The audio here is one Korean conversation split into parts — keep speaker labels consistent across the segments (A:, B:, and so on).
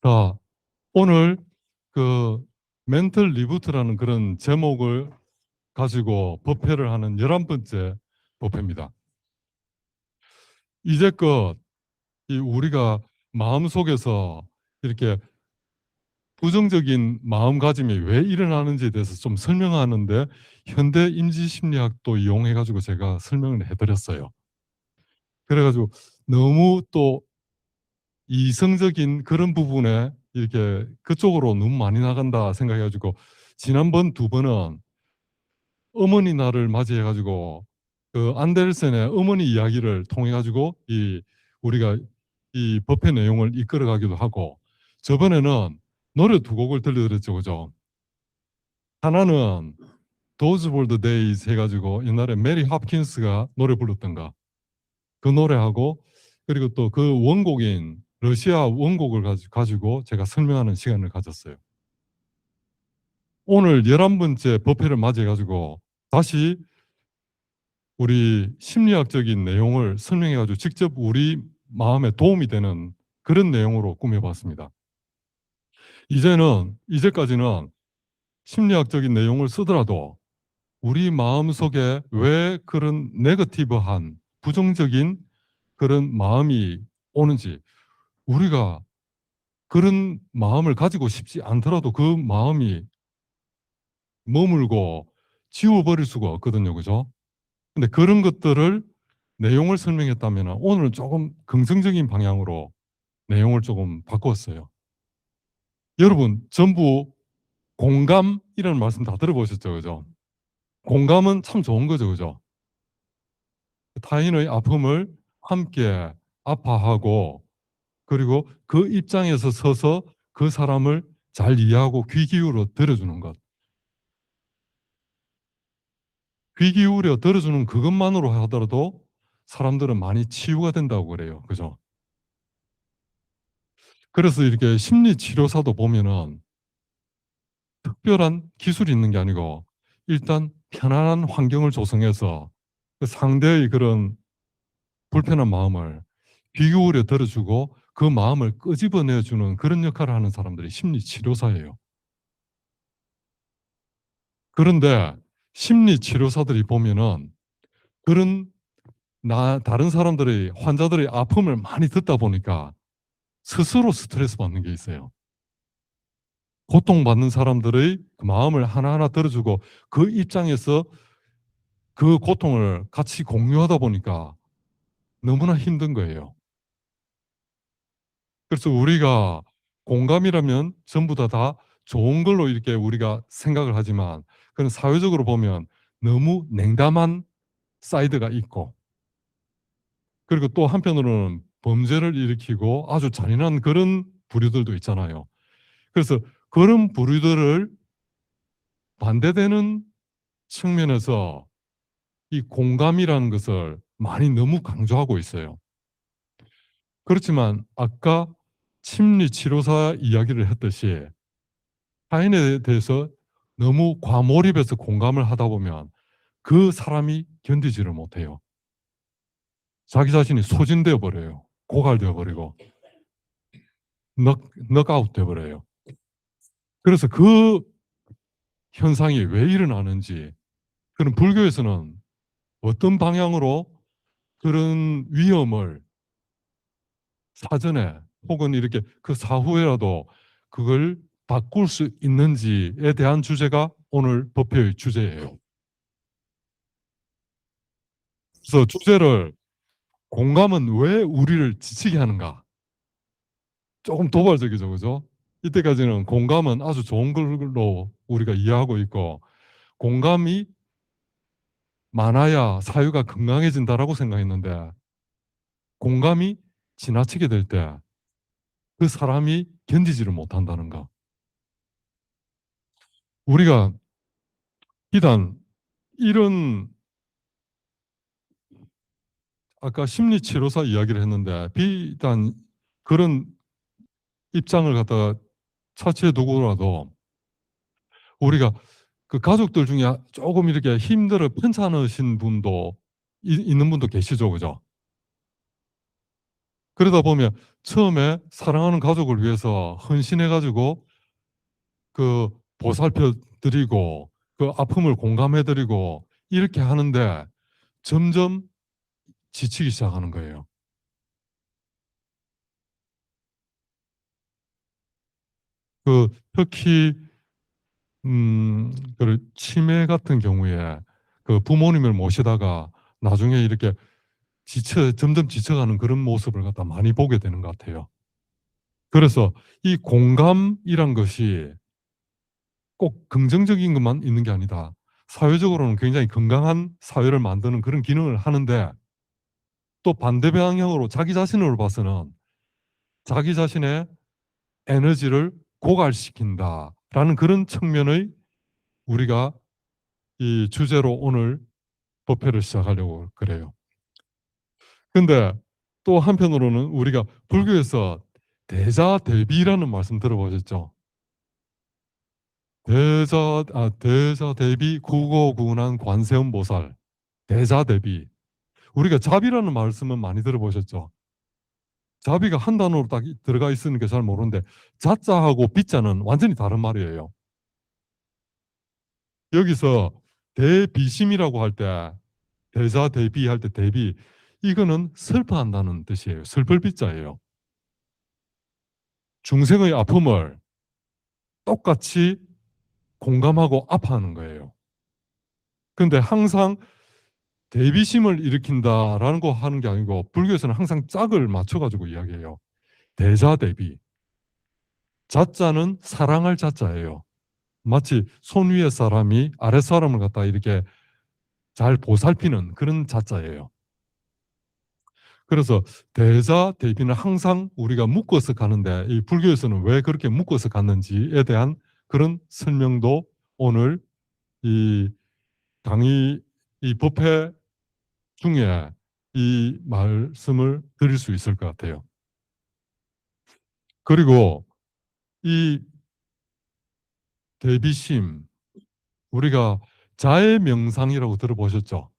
A: 자, 오늘 그 멘털 리부트라는 그런 제목을 가지고 법회를 하는 11번째 법회입니다. 이제껏 우리가 마음속에서 이렇게 부정적인 마음가짐이 왜 일어나는지에 대해서 좀 설명하는데 현대 임지심리학도 이용해가지고 제가 설명을 해드렸어요. 그래가지고 너무 또 이성적인 그런 부분에 이렇게 그쪽으로 너무 많이 나간다 생각해가지고 지난번 두 번은 어머니 날을 맞이해가지고 그 안데르센의 어머니 이야기를 통해가지고 우리가 이 법회 내용을 이끌어가기도 하고 저번에는 노래 두 곡을 들려드렸죠, 그죠? 하나는 Those Were the Days 해가지고 옛날에 메리 홉킨스가 노래 불렀던가 그 노래하고 그리고 또 그 원곡인 러시아 원곡을 가지고 제가 설명하는 시간을 가졌어요. 오늘 11번째 법회를 맞이해가지고 다시 우리 심리학적인 내용을 설명해가지고 직접 우리 마음에 도움이 되는 그런 내용으로 꾸며봤습니다. 이제까지는 심리학적인 내용을 쓰더라도 우리 마음속에 왜 그런 네거티브한 부정적인 그런 마음이 오는지 우리가 그런 마음을 가지고 싶지 않더라도 그 마음이 머물고 지워버릴 수가 없거든요. 그죠? 근데 그런 것들을 내용을 설명했다면 오늘은 조금 긍정적인 방향으로 내용을 조금 바꿨어요. 여러분 전부 공감이라는 말씀 다 들어보셨죠? 그죠? 공감은 참 좋은 거죠. 그죠? 타인의 아픔을 함께 아파하고 그리고 그 입장에서 서서 그 사람을 잘 이해하고 귀 기울여 들어주는 것. 귀 기울여 들어주는 그것만으로 하더라도 사람들은 많이 치유가 된다고 그래요. 그죠? 그래서 이렇게 심리치료사도 보면은 특별한 기술이 있는 게 아니고 일단 편안한 환경을 조성해서 그 상대의 그런 불편한 마음을 귀 기울여 들어주고 그 마음을 끄집어내주는 그런 역할을 하는 사람들이 심리치료사예요. 그런데 심리치료사들이 보면은 그런 다른 사람들의 환자들의 아픔을 많이 듣다 보니까 스스로 스트레스 받는 게 있어요. 고통받는 사람들의 그 마음을 하나하나 들어주고 그 입장에서 그 고통을 같이 공유하다 보니까 너무나 힘든 거예요. 그래서 우리가 공감이라면 전부 다 좋은 걸로 이렇게 우리가 생각을 하지만 그건 사회적으로 보면 너무 냉담한 사이드가 있고 그리고 또 한편으로는 범죄를 일으키고 아주 잔인한 그런 부류들도 있잖아요. 그래서 그런 부류들을 반대되는 측면에서 이 공감이라는 것을 많이 너무 강조하고 있어요. 그렇지만 아까 심리치료사 이야기를 했듯이 타인에 대해서 너무 과몰입해서 공감을 하다 보면 그 사람이 견디지를 못해요. 자기 자신이 소진되어 버려요. 고갈되어 버리고 넉아웃 되어 버려요. 그래서 그 현상이 왜 일어나는지 그런 불교에서는 어떤 방향으로 그런 위험을 사전에 혹은 이렇게 그 사후에라도 그걸 바꿀 수 있는지에 대한 주제가 오늘 법회의 주제예요. 그래서 주제를 공감은 왜 우리를 지치게 하는가? 조금 도발적이죠, 그죠? 이때까지는 공감은 아주 좋은 걸로 우리가 이해하고 있고 공감이 많아야 사회가 건강해진다라고 생각했는데 공감이 지나치게 될 때 그 사람이 견디지를 못한다는 거. 우리가 비단 이런 아까 심리치료사 이야기를 했는데 비단 그런 입장을 갖다가 차치해 두고라도 우리가 그 가족들 중에 조금 이렇게 힘들어 편찮으신 분도 있는 분도 계시죠, 그죠? 그러다 보면 처음에 사랑하는 가족을 위해서 헌신해가지고 그 보살펴 드리고 그 아픔을 공감해 드리고 이렇게 하는데 점점 지치기 시작하는 거예요. 그 특히 그 치매 같은 경우에 그 부모님을 모시다가 나중에 이렇게 점점 지쳐가는 그런 모습을 갖다 많이 보게 되는 것 같아요. 그래서 이 공감이란 것이 꼭 긍정적인 것만 있는 게 아니다. 사회적으로는 굉장히 건강한 사회를 만드는 그런 기능을 하는데 또 반대 방향으로 자기 자신으로 봐서는 자기 자신의 에너지를 고갈시킨다라는 그런 측면의 우리가 이 주제로 오늘 법회를 시작하려고 그래요. 근데 또 한편으로는 우리가 불교에서 대자대비라는 말씀 들어보셨죠? 대자대비 구고구난 관세음보살 대자대비. 우리가 자비라는 말씀은 많이 들어보셨죠? 자비가 한 단어로 딱 들어가 있으니까 잘 모르는데 자자하고 비자는 완전히 다른 말이에요. 여기서 대비심이라고 할 때 대자대비할 때 대비 이거는 슬퍼한다는 뜻이에요. 슬플 비자예요. 중생의 아픔을 똑같이 공감하고 아파하는 거예요. 근데 항상 대비심을 일으킨다라는 거 하는 게 아니고 불교에서는 항상 짝을 맞춰가지고 이야기해요. 대자대비. 자자는 사랑할 자자예요. 마치 손 위에 사람이 아래 사람을 갖다 이렇게 잘 보살피는 그런 자자예요. 그래서 대자 대비는 항상 우리가 묶어서 가는데 이 불교에서는 왜 그렇게 묶어서 갔는지에 대한 그런 설명도 오늘 이 강의 이 법회 중에 이 말씀을 드릴 수 있을 것 같아요. 그리고 이 대비심 우리가 자의 명상이라고 들어보셨죠?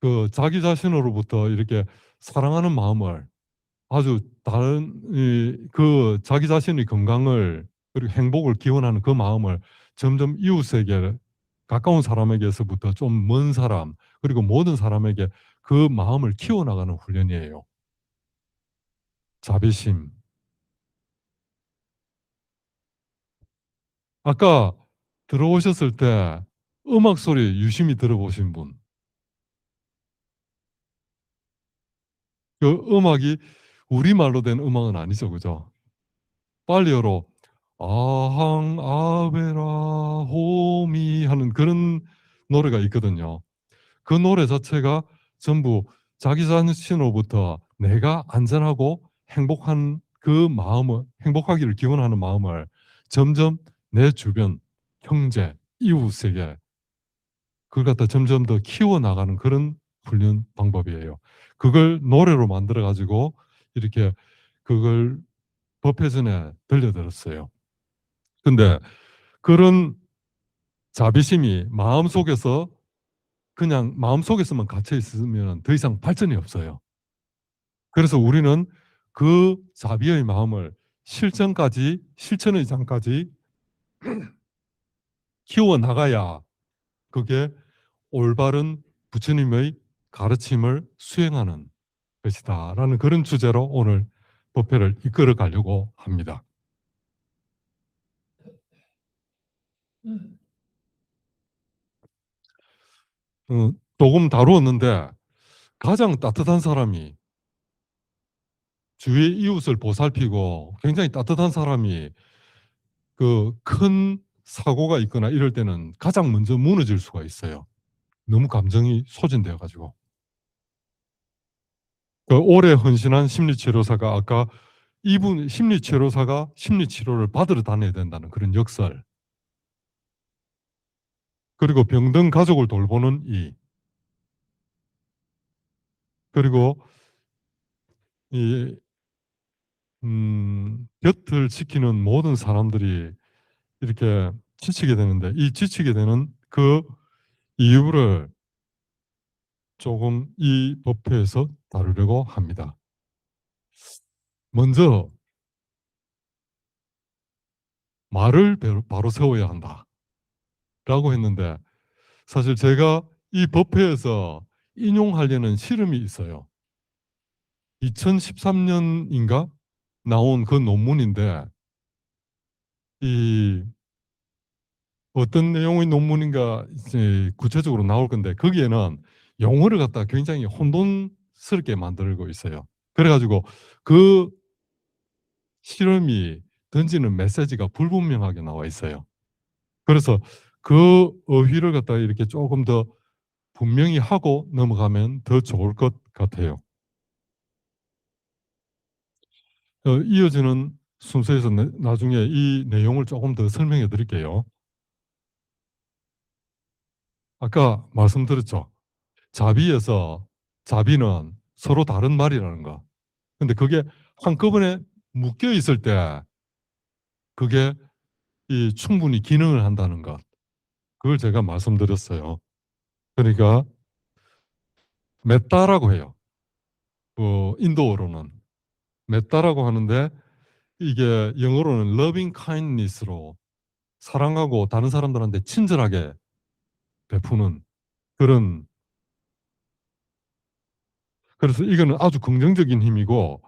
A: 그 자기 자신으로부터 이렇게 사랑하는 마음을 아주 다른 그 자기 자신의 건강을 그리고 행복을 기원하는 그 마음을 점점 이웃에게 가까운 사람에게서부터 좀 먼 사람 그리고 모든 사람에게 그 마음을 키워나가는 훈련이에요. 자비심. 아까 들어오셨을 때 음악 소리 유심히 들어보신 분. 그 음악이 우리말로 된 음악은 아니죠. 그죠? 빨리어로 아항 아베라 호미 하는 그런 노래가 있거든요. 그 노래 자체가 전부 자기 자신으로부터 내가 안전하고 행복한 그 마음을 행복하기를 기원하는 마음을 점점 내 주변 형제 이웃에게 그걸 갖다 점점 더 키워나가는 그런 훈련 방법이에요. 그걸 노래로 만들어 가지고 이렇게 그걸 법회 전에 들려드렸어요. 근데 그런 자비심이 마음속에서 그냥 마음속에서만 갇혀 있으면 더 이상 발전이 없어요. 그래서 우리는 그 자비의 마음을 실천의 장까지 키워 나가야 그게 올바른 부처님의 가르침을 수행하는 것이다라는 그런 주제로 오늘 법회를 이끌어 가려고 합니다. 조금 다루었는데 가장 따뜻한 사람이 주위의 이웃을 보살피고 굉장히 따뜻한 사람이 그 큰 사고가 있거나 이럴 때는 가장 먼저 무너질 수가 있어요. 너무 감정이 소진되어 가지고. 그 오래 헌신한 심리치료사가 아까 이분 심리치료사가 심리치료를 받으러 다녀야 된다는 그런 역설. 그리고 병든 가족을 돌보는 이 그리고 이 곁을 지키는 모든 사람들이 이렇게 지치게 되는데 이 지치게 되는 그 이유를 조금 이 법회에서 다루려고 합니다. 먼저 말을 바로 세워야 한다라고 했는데 사실 제가 이 법회에서 인용하려는 실험이 있어요. 2013년인가 나온 그 논문인데 이 어떤 내용의 논문인가 이제 구체적으로 나올 건데 거기에는 용어를 갖다 굉장히 혼돈스럽게 만들고 있어요. 그래가지고 그 실험이 던지는 메시지가 불분명하게 나와 있어요. 그래서 그 어휘를 갖다가 이렇게 조금 더 분명히 하고 넘어가면 더 좋을 것 같아요. 이어지는 순서에서 나중에 이 내용을 조금 더 설명해 드릴게요. 아까 말씀드렸죠. 자비에서 자비는 서로 다른 말이라는 거. 근데 그게 한꺼번에 묶여 있을 때 그게 이 충분히 기능을 한다는 것. 그걸 제가 말씀드렸어요. 그러니까 메따라고 해요. 인도어로는 메따라고 하는데 이게 영어로는 loving kindness로 사랑하고 다른 사람들한테 친절하게 베푸는 그런 그래서 이거는 아주 긍정적인 힘이고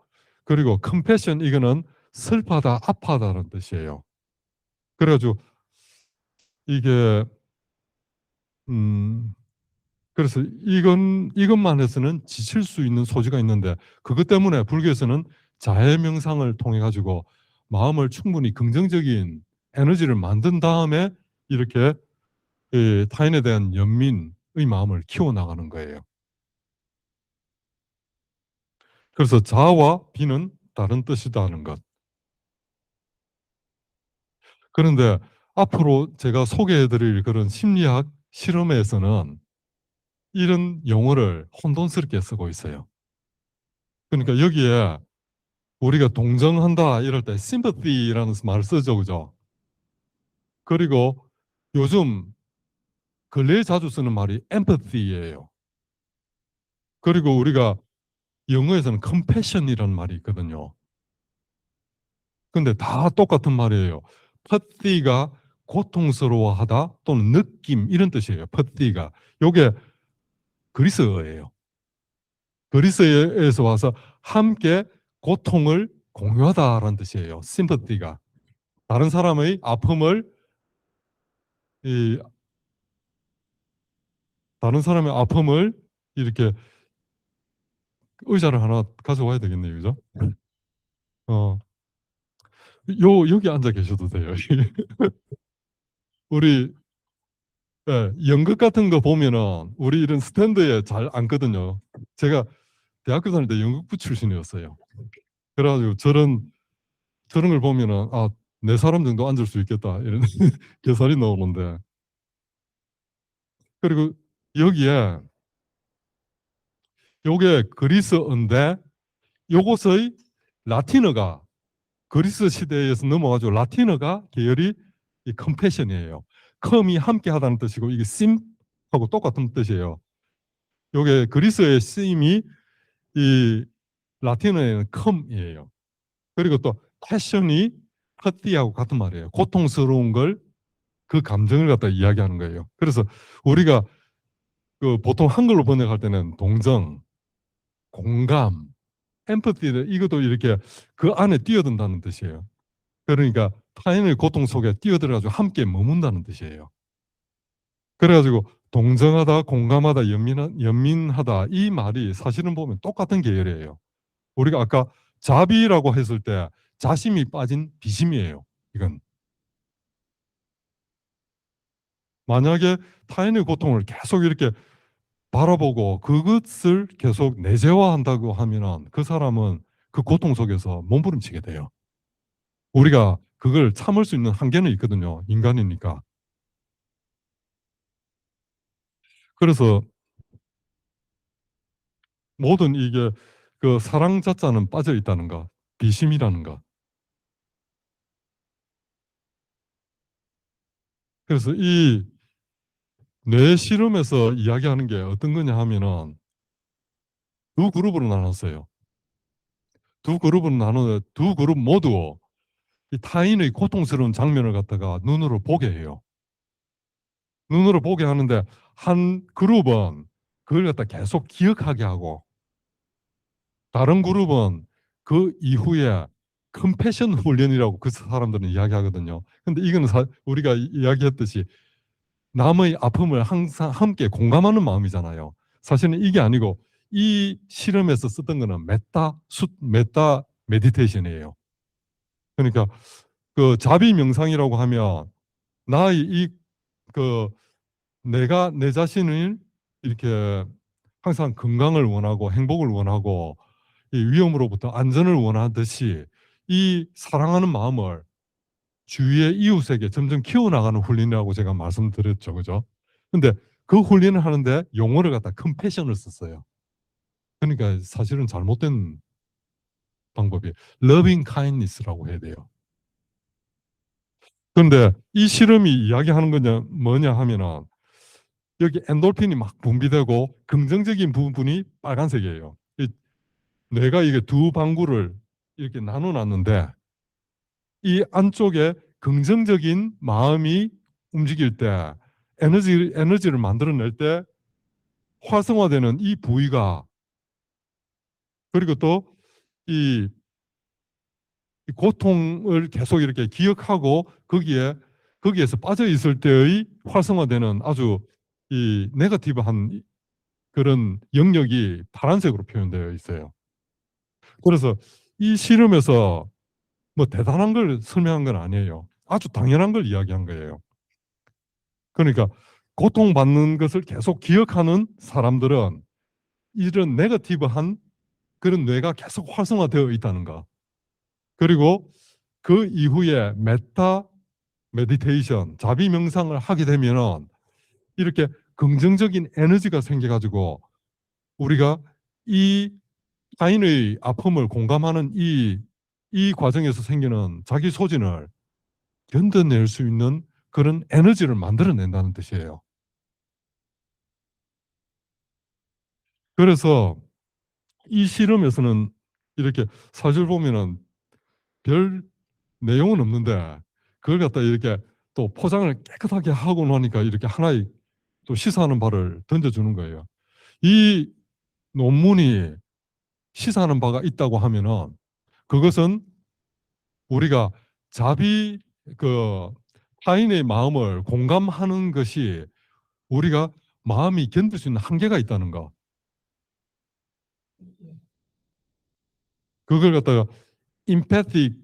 A: 그리고 compassion 이거는 슬퍼하다 아파하다는 뜻이에요. 그래가지고 이게 음 그래서 이것만 해서는 지칠 수 있는 소지가 있는데 그것 때문에 불교에서는 자해 명상을 통해 가지고 마음을 충분히 긍정적인 에너지를 만든 다음에 이렇게 타인에 대한 연민의 마음을 키워나가는 거예요. 그래서 자와 비는 다른 뜻이다는 것. 그런데 앞으로 제가 소개해드릴 그런 심리학 실험에서는 이런 용어를 혼돈스럽게 쓰고 있어요. 그러니까 여기에 우리가 동정한다 이럴 때 sympathy라는 말을 쓰죠, 그죠? 그리고 요즘 근래에 자주 쓰는 말이 empathy예요. 그리고 우리가 영어에서는 compassion이라는 말이 있거든요. 근데 다 똑같은 말이에요. pathy가 고통스러워하다 또는 느낌 이런 뜻이에요. pathy가. 요게 그리스어예요. 그리스에서 와서 함께 고통을 공유하다라는 뜻이에요. 심퍼티가 다른 사람의 아픔을 이 다른 사람의 아픔을 이렇게 의자를 하나 가져와야 되겠네요, 그죠? 어, 여기 앉아 계셔도 돼요. 우리 연극 같은 거 보면은 우리 이런 스탠드에 잘 앉거든요. 제가 대학교 다닐 때 연극부 출신이었어요. 그래가지고 저런 걸 보면은 네 사람 정도 앉을 수 있겠다 이런 계산이 나오는데 그리고 여기에 요게 그리스어인데 요것의 라틴어가 그리스 시대에서 넘어가지고 라틴어가 계열이 이 컴패션이에요. 컴이 함께 하다는 뜻이고 이게 심하고 똑같은 뜻이에요. 요게 그리스어의 심이 이 라틴어에는 컴이에요. 그리고 또 패션이 퍼티하고 같은 말이에요. 고통스러운 걸 그 감정을 갖다 이야기하는 거예요. 그래서 우리가 그 보통 한글로 번역할 때는 동정, 공감, 엠퍼티를 이것도 이렇게 그 안에 뛰어든다는 뜻이에요. 그러니까 타인의 고통 속에 뛰어들어가지고 함께 머문다는 뜻이에요. 그래가지고 동정하다, 공감하다, 연민하다 이 말이 사실은 보면 똑같은 계열이에요. 우리가 아까 자비라고 했을 때 자심이 빠진 비심이에요. 이건 만약에 타인의 고통을 계속 이렇게 바라보고 그것을 계속 내재화한다고 하면 그 사람은 그 고통 속에서 몸부림치게 돼요. 우리가 그걸 참을 수 있는 한계는 있거든요. 인간이니까. 그래서 모든 이게 그 사랑 자자는 빠져 있다는 거, 비심이라는 거. 그래서 이 뇌 실험에서 이야기하는 게 어떤 거냐 하면은 두 그룹으로 나눴어요. 두 그룹은 나누어 두 그룹 모두 이 타인의 고통스러운 장면을 갖다가 눈으로 보게 해요. 눈으로 보게 하는데 한 그룹은 그걸 갖다 계속 기억하게 하고 다른 그룹은 그 이후에 컴패션 훈련이라고 그 사람들은 이야기하거든요. 근데 이거는 우리가 이야기했듯이 남의 아픔을 항상 함께 공감하는 마음이잖아요. 사실은 이게 아니고 이 실험에서 쓰던 거는 메타 메디테이션이에요. 그러니까 그 자비 명상이라고 하면 나의 그 내가 내 자신을 이렇게 항상 건강을 원하고 행복을 원하고 이 위험으로부터 안전을 원하듯이 이 사랑하는 마음을 주위의 이웃에게 점점 키워나가는 훈련이라고 제가 말씀드렸죠. 그죠? 근데 그 훈련을 하는데 용어를 갖다 컴패션을 썼어요. 그러니까 사실은 잘못된 방법이 loving kindness라고 해야 돼요. 그런데 이 실험이 이야기하는 거냐 뭐냐 하면은 여기 엔돌핀이 막 분비되고 긍정적인 부분이 빨간색이에요. 뇌가 이게 두 방구를 이렇게 나눠놨는데 이 안쪽에 긍정적인 마음이 움직일 때 에너지를 만들어낼 때 활성화되는 이 부위가 그리고 또 이 고통을 계속 이렇게 기억하고 거기에서 빠져 있을 때의 활성화되는 아주 이 네거티브한 그런 영역이 파란색으로 표현되어 있어요. 그래서 이 실험에서 뭐 대단한 걸 설명한 건 아니에요. 아주 당연한 걸 이야기한 거예요. 그러니까 고통받는 것을 계속 기억하는 사람들은 이런 네거티브한 그런 뇌가 계속 활성화되어 있다는 거. 그리고 그 이후에 메디테이션, 자비 명상을 하게 되면은 이렇게 긍정적인 에너지가 생겨가지고 우리가 이 타인의 아픔을 공감하는 이 과정에서 생기는 자기 소진을 견뎌낼 수 있는 그런 에너지를 만들어낸다는 뜻이에요. 그래서 이 실험에서는 이렇게 사실 보면은 별 내용은 없는데 그걸 갖다 이렇게 또 포장을 깨끗하게 하고 나니까 이렇게 하나의 또 시사하는 바를 던져주는 거예요. 이 논문이 시사하는 바가 있다고 하면은 그것은 우리가 자비 그 타인의 마음을 공감하는 것이 우리가 마음이 견딜 수 있는 한계가 있다는 거. 그걸 갖다가 empathic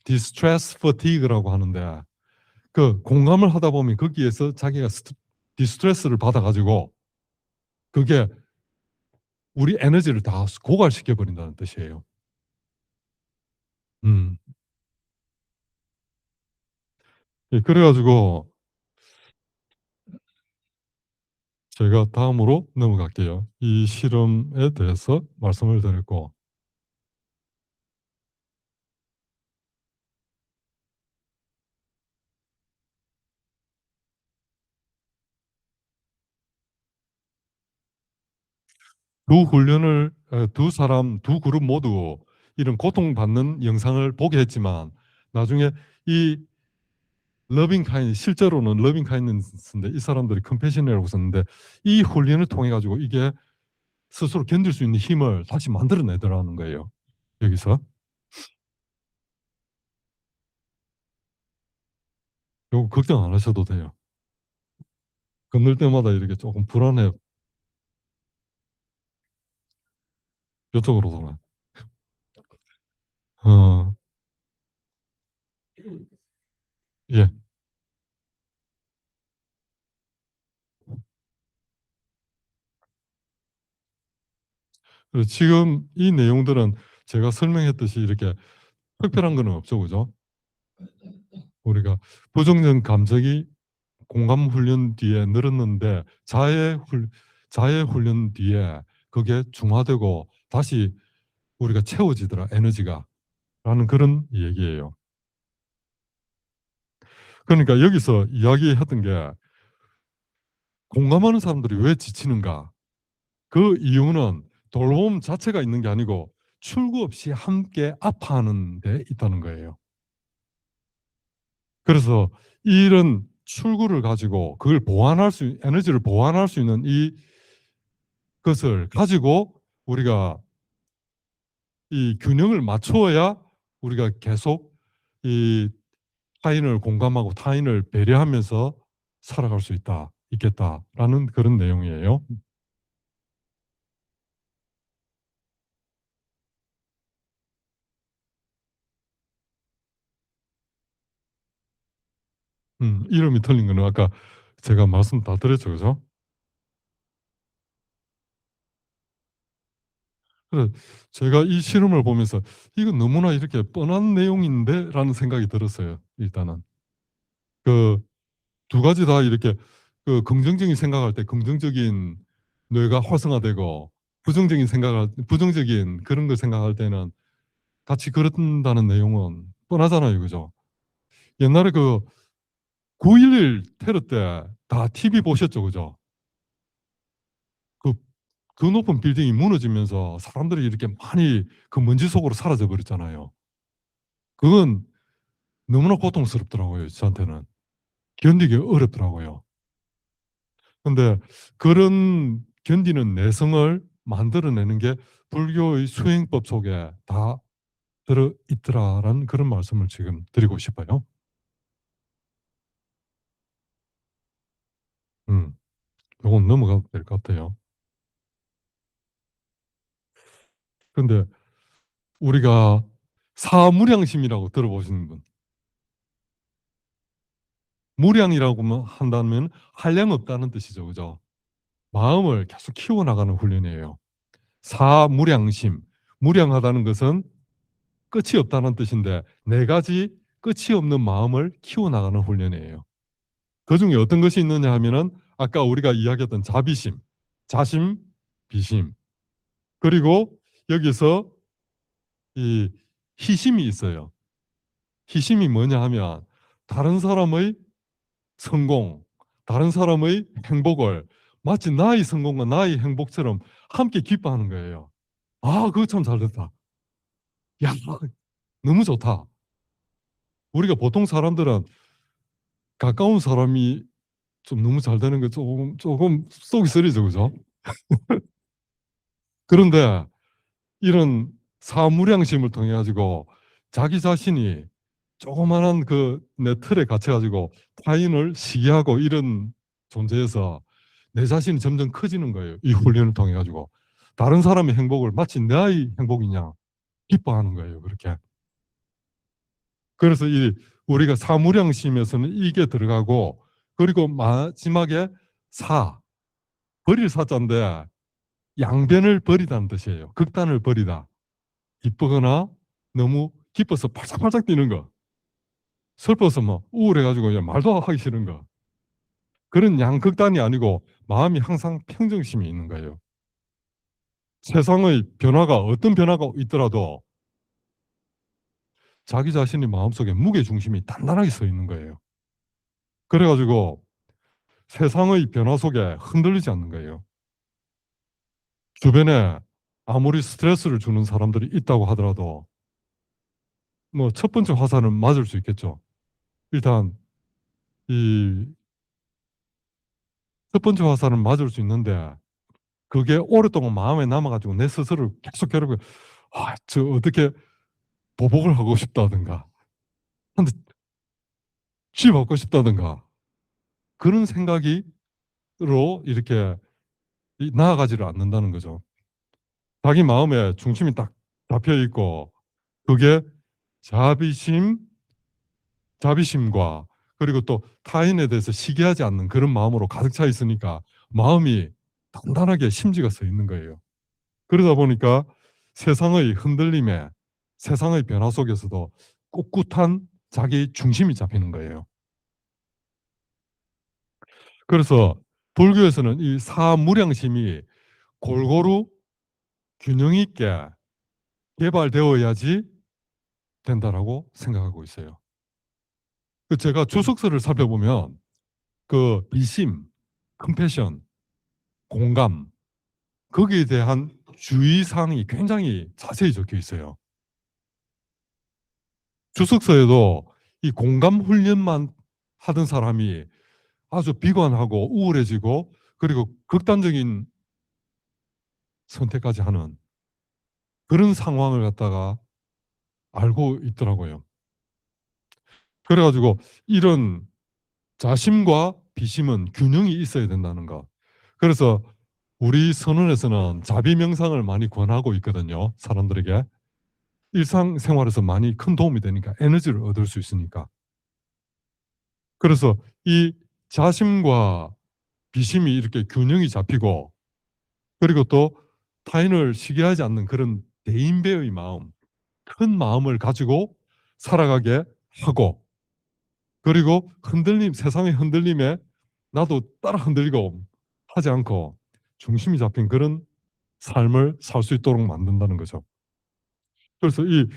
A: distress fatigue라고 하는데 그 공감을 하다 보면 거기에서 자기가 디스트레스를 받아가지고 그게 우리 에너지를 다 고갈시켜 버린다는 뜻이에요. 음. 예, 그래가지고 제가 다음으로 넘어갈게요. 이 실험에 대해서 말씀을 드렸고 두 훈련을 두 사람 두 그룹 모두 이런 고통받는 영상을 보게 했지만 나중에 이 러빙 카인 실제로는 러빙 카인니스인데 이 사람들이 컴패션이라고 썼는데 이 훈련을 통해 가지고 이게 스스로 견딜 수 있는 힘을 다시 만들어내더라는 거예요. 여기서 요거 걱정 안 하셔도 돼요. 건널 때마다 이렇게 조금 불안해. 이쪽으로 돌아. 어, 예. 지금 이 내용들은 제가 설명했듯이 이렇게 특별한 거는 없죠, 그죠? 우리가 부정적 감정이 공감 훈련 뒤에 늘었는데 자해 훈련 뒤에 그게 중화되고 다시 우리가 채워지더라 에너지가 라는 그런 얘기예요. 그러니까 여기서 이야기했던 게 공감하는 사람들이 왜 지치는가? 그 이유는 돌봄 자체가 있는 게 아니고 출구 없이 함께 아파하는 데 있다는 거예요. 그래서 이런 출구를 가지고 그걸 보완할 수, 에너지를 보완할 수 있는 이것을 가지고 우리가 이 균형을 맞추어야 우리가 계속 이 타인을 공감하고 타인을 배려하면서 살아갈 수 있겠다라는 그런 내용이에요. 이름이 틀린 거는 아까 제가 말씀 다 드렸죠, 그죠? 그래서 제가 이 실험을 보면서 이거 너무나 이렇게 뻔한 내용인데 라는 생각이 들었어요. 일단은 그 두 가지 다 이렇게 그 긍정적인 생각할 때 긍정적인 뇌가 활성화되고 부정적인 그런 걸 생각할 때는 같이 그런다는 내용은 뻔하잖아요, 그죠? 옛날에 그 9.11 테러 때 다 TV 보셨죠, 그죠? 그, 그 높은 빌딩이 무너지면서 사람들이 이렇게 많이 그 먼지 속으로 사라져 버렸잖아요. 그건 너무나 고통스럽더라고요, 저한테는. 견디기 어렵더라고요. 근데 그런 견디는 내성을 만들어내는 게 불교의 수행법 속에 다 들어있더라라는 그런 말씀을 지금 드리고 싶어요. 음, 요건 넘어가도 될 것 같아요. 근데 우리가 사무량심이라고 들어보시는 분, 무량이라고 한다면 한량 없다는 뜻이죠, 그죠? 마음을 계속 키워나가는 훈련이에요. 사무량심, 무량하다는 것은 끝이 없다는 뜻인데 네 가지 끝이 없는 마음을 키워나가는 훈련이에요. 그 중에 어떤 것이 있느냐 하면은 아까 우리가 이야기했던 자비심, 자심, 비심, 그리고 여기서 이 희심이 있어요. 희심이 뭐냐 하면 다른 사람의 성공, 다른 사람의 행복을 마치 나의 성공과 나의 행복처럼 함께 기뻐하는 거예요. 아, 그거 참 잘됐다. 야, 너무 좋다. 우리가 보통 사람들은 가까운 사람이 좀 너무 잘 되는 거 조금 속이 쓰리죠, 그죠? 그런데 이런 사무량심을 통해 가지고 자기 자신이 조그만한 그 내 틀에 갇혀 가지고 타인을 시기하고 이런 존재에서 내 자신이 점점 커지는 거예요. 이 훈련을 통해 가지고 다른 사람의 행복을 마치 나의 행복이냐 기뻐하는 거예요. 그렇게. 그래서 이 우리가 사무량심에서는 이게 들어가고 그리고 마지막에 사 버릴 사자인데 양변을 버리다는 뜻이에요. 극단을 버리다. 기쁘거나 너무 기뻐서 팔짝팔짝 뛰는 거. 슬퍼서 뭐 우울해가지고 말도 하기 싫은 거. 그런 양극단이 아니고 마음이 항상 평정심이 있는 거예요. 세상의 변화가 어떤 변화가 있더라도 자기 자신의 마음속에 무게중심이 단단하게 서 있는 거예요. 그래가지고 세상의 변화 속에 흔들리지 않는 거예요. 주변에 아무리 스트레스를 주는 사람들이 있다고 하더라도 뭐 첫 번째 화살은 맞을 수 있겠죠. 일단 이 첫 번째 화살은 맞을 수 있는데 그게 오랫동안 마음에 남아가지고 내 스스로를 계속 괴롭혀. 아, 저 어떻게 보복을 하고 싶다든가, 한대 쥐받고 싶다든가 그런 생각이로 이렇게 나아가지를 않는다는 거죠. 자기 마음에 중심이 딱 잡혀 있고 그게 자비심, 자비심과 그리고 또 타인에 대해서 시기하지 않는 그런 마음으로 가득 차 있으니까 마음이 단단하게 심지가 서 있는 거예요. 그러다 보니까 세상의 흔들림에 세상의 변화 속에서도 꿋꿋한 자기 중심이 잡히는 거예요. 그래서 불교에서는 이 사무량심이 골고루 균형 있게 개발되어야지 된다라고 생각하고 있어요. 제가 주석서를 살펴보면 그 비심, 컴패션, 공감 거기에 대한 주의사항이 굉장히 자세히 적혀 있어요. 주석서에도 이 공감 훈련만 하던 사람이 아주 비관하고 우울해지고 그리고 극단적인 선택까지 하는 그런 상황을 갖다가 알고 있더라고요. 그래가지고 이런 자심과 비심은 균형이 있어야 된다는 거. 그래서 우리 선언에서는 자비 명상을 많이 권하고 있거든요. 사람들에게. 일상생활에서 많이 큰 도움이 되니까 에너지를 얻을 수 있으니까. 그래서 이 자심과 비심이 이렇게 균형이 잡히고 그리고 또 타인을 시기하지 않는 그런 대인배의 마음, 큰 마음을 가지고 살아가게 하고 그리고 흔들림, 세상의 흔들림에 나도 따라 흔들리고 하지 않고 중심이 잡힌 그런 삶을 살 수 있도록 만든다는 거죠. 그래서 이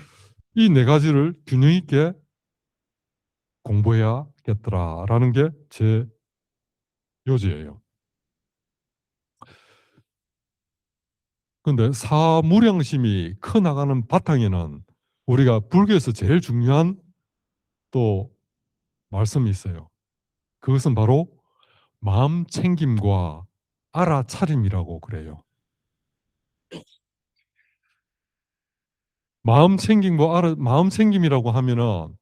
A: 네 가지를 균형 있게 공부해야겠더라라는 게 제 요지예요. 근데 사무량심이 커 나가는 바탕에는 우리가 불교에서 제일 중요한 또 말씀이 있어요. 그것은 바로 마음 챙김과 알아차림이라고 그래요. 마음 챙김이라고 하면은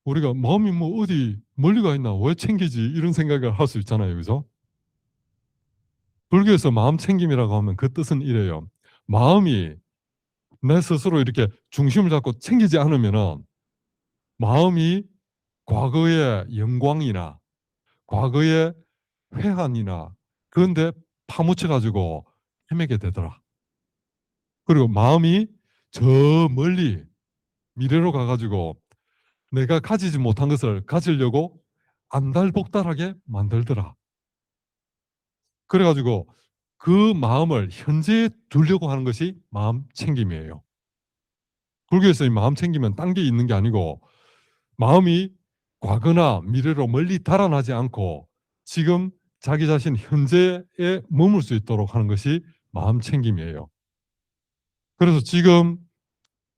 A: 우리가 마음이 뭐 어디 멀리 가 있나 왜 챙기지 이런 생각을 할 수 있잖아요. 그죠? 불교에서 마음 챙김이라고 하면 그 뜻은 이래요. 마음이 내 스스로 이렇게 중심을 잡고 챙기지 않으면은 마음이 과거의 영광이나 과거의 회한이나 그런데 파묻혀 가지고 헤매게 되더라. 그리고 마음이 저 멀리 미래로 가가지고 내가 가지지 못한 것을 가지려고 안달복달하게 만들더라. 그래가지고 그 마음을 현재에 두려고 하는 것이 마음 챙김이에요. 불교에서 이 마음 챙김은 딴 게 있는 게 아니고 마음이 과거나 미래로 멀리 달아나지 않고 지금 자기 자신 현재에 머물 수 있도록 하는 것이 마음 챙김이에요. 그래서 지금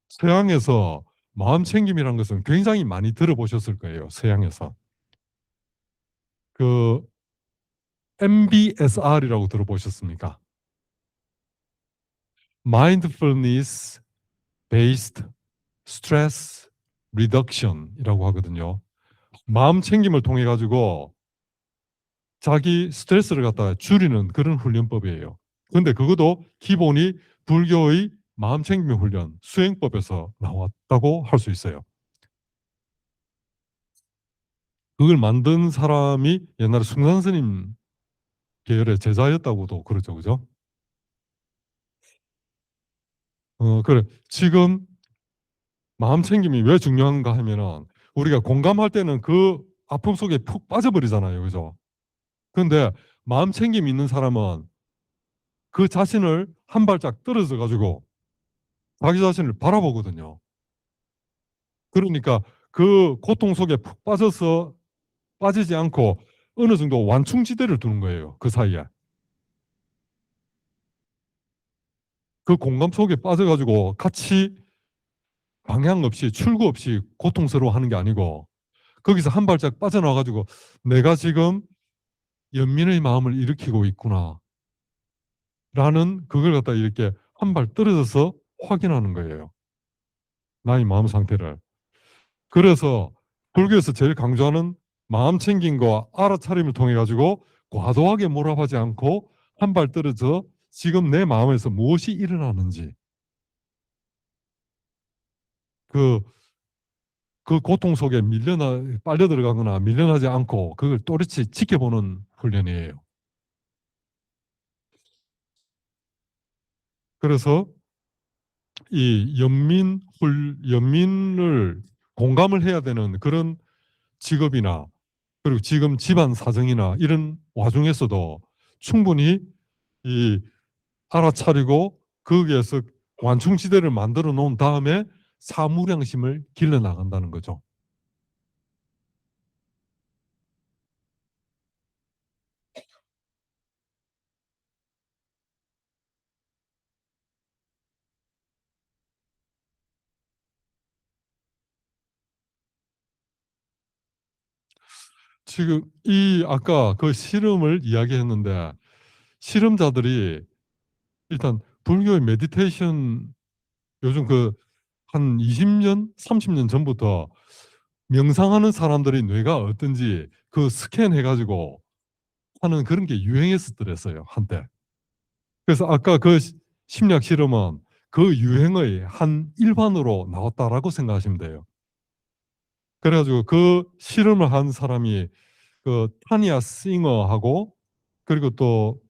A: 서양에서 마음 챙김이라는 것은 굉장히 많이 들어보셨을 거예요. 서양에서. 그 MBSR이라고 들어보셨습니까? Mindfulness Based Stress Reduction이라고 하거든요. 마음 챙김을 통해 가지고 자기 스트레스를 갖다 줄이는 그런 훈련법이에요. 그런데 그것도 기본이 불교의 마음 챙김 훈련 수행법에서 나왔다고 할 수 있어요. 그걸 만든 사람이 옛날에 숭산 스님 계열의 제자였다고도 그러죠, 그죠? 그래. 지금 마음 챙김이 왜 중요한가 하면은 우리가 공감할 때는 그 아픔 속에 푹 빠져버리잖아요, 그죠? 그런데 마음 챙김이 있는 사람은 그 자신을 한 발짝 떨어져 가지고 자기 자신을 바라보거든요. 그러니까 그 고통 속에 푹 빠져서 빠지지 않고 어느 정도 완충지대를 두는 거예요, 그 사이에. 그 공감 속에 빠져가지고 같이 방향 없이 출구 없이 고통스러워하는 게 아니고 거기서 한 발짝 빠져나와가지고 내가 지금 연민의 마음을 일으키고 있구나 라는 그걸 갖다 이렇게 한 발 떨어져서 확인하는 거예요. 나의 마음 상태를. 그래서 불교에서 제일 강조하는 마음 챙김과 알아차림을 통해 가지고 과도하게 몰입하지 않고 한 발 떨어져 지금 내 마음에서 무엇이 일어나는지 그, 그 고통 속에 빨려 들어가거나 밀려나지 않고 그걸 또렷이 지켜보는 훈련이에요. 그래서 이 연민을 공감을 해야 되는 그런 직업이나 그리고 지금 집안 사정이나 이런 와중에서도 충분히 이 알아차리고 거기에서 완충지대를 만들어 놓은 다음에 사무량심을 길러 나간다는 거죠. 지금 이 아까 그 실험을 이야기했는데 실험자들이 일단 불교의 메디테이션 요즘 그 한 20년, 30년 전부터 명상하는 사람들의 뇌가 어떤지 그 스캔해가지고 하는 그런 게 유행했었더랬어요, 한때. 그래서 아까 그 심리학 실험은 그 유행의 한 일환으로 나왔다라고 생각하시면 돼요. 그래가지고 그 실험을 한 사람이 그 타니아 싱어하고 그리고 또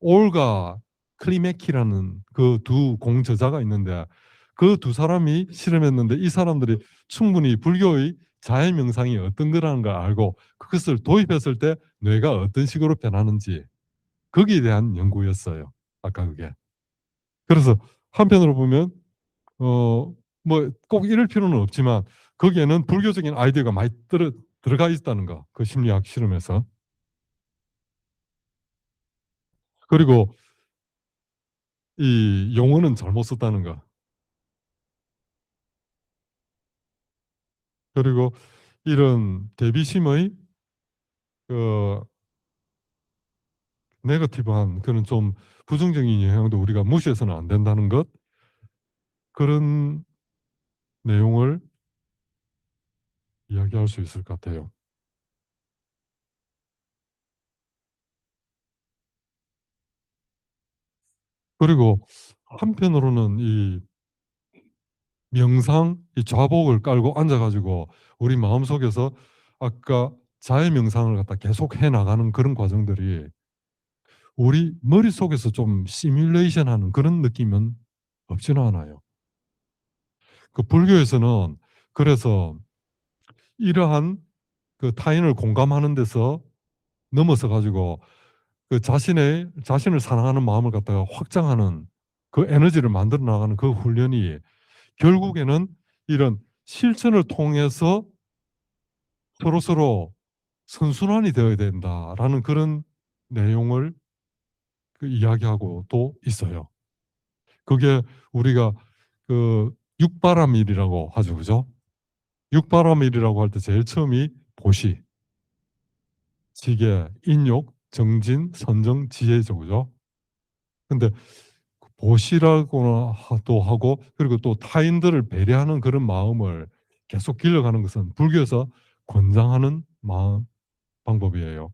A: 올가 클리메키라는 그 두 공저자가 있는데 그 두 사람이 실험했는데 이 사람들이 충분히 불교의 자해 명상이 어떤 거라는 걸 알고 그것을 도입했을 때 뇌가 어떤 식으로 변하는지 거기에 대한 연구였어요. 아까 그게. 그래서 한편으로 보면 뭐 꼭 이럴 필요는 없지만 거기에는 불교적인 아이디어가 많이 들어가 있다는 거. 그 심리학 실험에서. 그리고 이 용어는 잘못 썼다는 거. 그리고 이런 대비심의 그 네거티브한 그런 좀 부정적인 영향도 우리가 무시해서는 안 된다는 것 그런 내용을 이야기할 수 있을 것 같아요. 그리고 한편으로는 이 명상, 이 좌복을 깔고 앉아가지고 우리 마음속에서 아까 자해 명상을 갖다 계속 해 나가는 그런 과정들이 우리 머릿속에서 좀 시뮬레이션 하는 그런 느낌은 없지는 않아요. 그 불교에서는 그래서 이러한 그 타인을 공감하는 데서 넘어서 가지고 그 자신을 사랑하는 마음을 갖다가 확장하는 그 에너지를 만들어 나가는 그 훈련이 결국에는 이런 실천을 통해서 서로서로 선순환이 되어야 된다라는 그런 내용을 그 이야기하고 또 있어요. 그게 우리가 그 육바라밀이라고 하죠, 그죠? 육바라밀이라고 할 때 제일 처음이 보시, 지계, 인욕, 정진, 선정, 지혜죠, 그죠? 근데 보시라고도 하고 그리고 또 타인들을 배려하는 그런 마음을 계속 길러가는 것은 불교에서 권장하는 마음 방법이에요.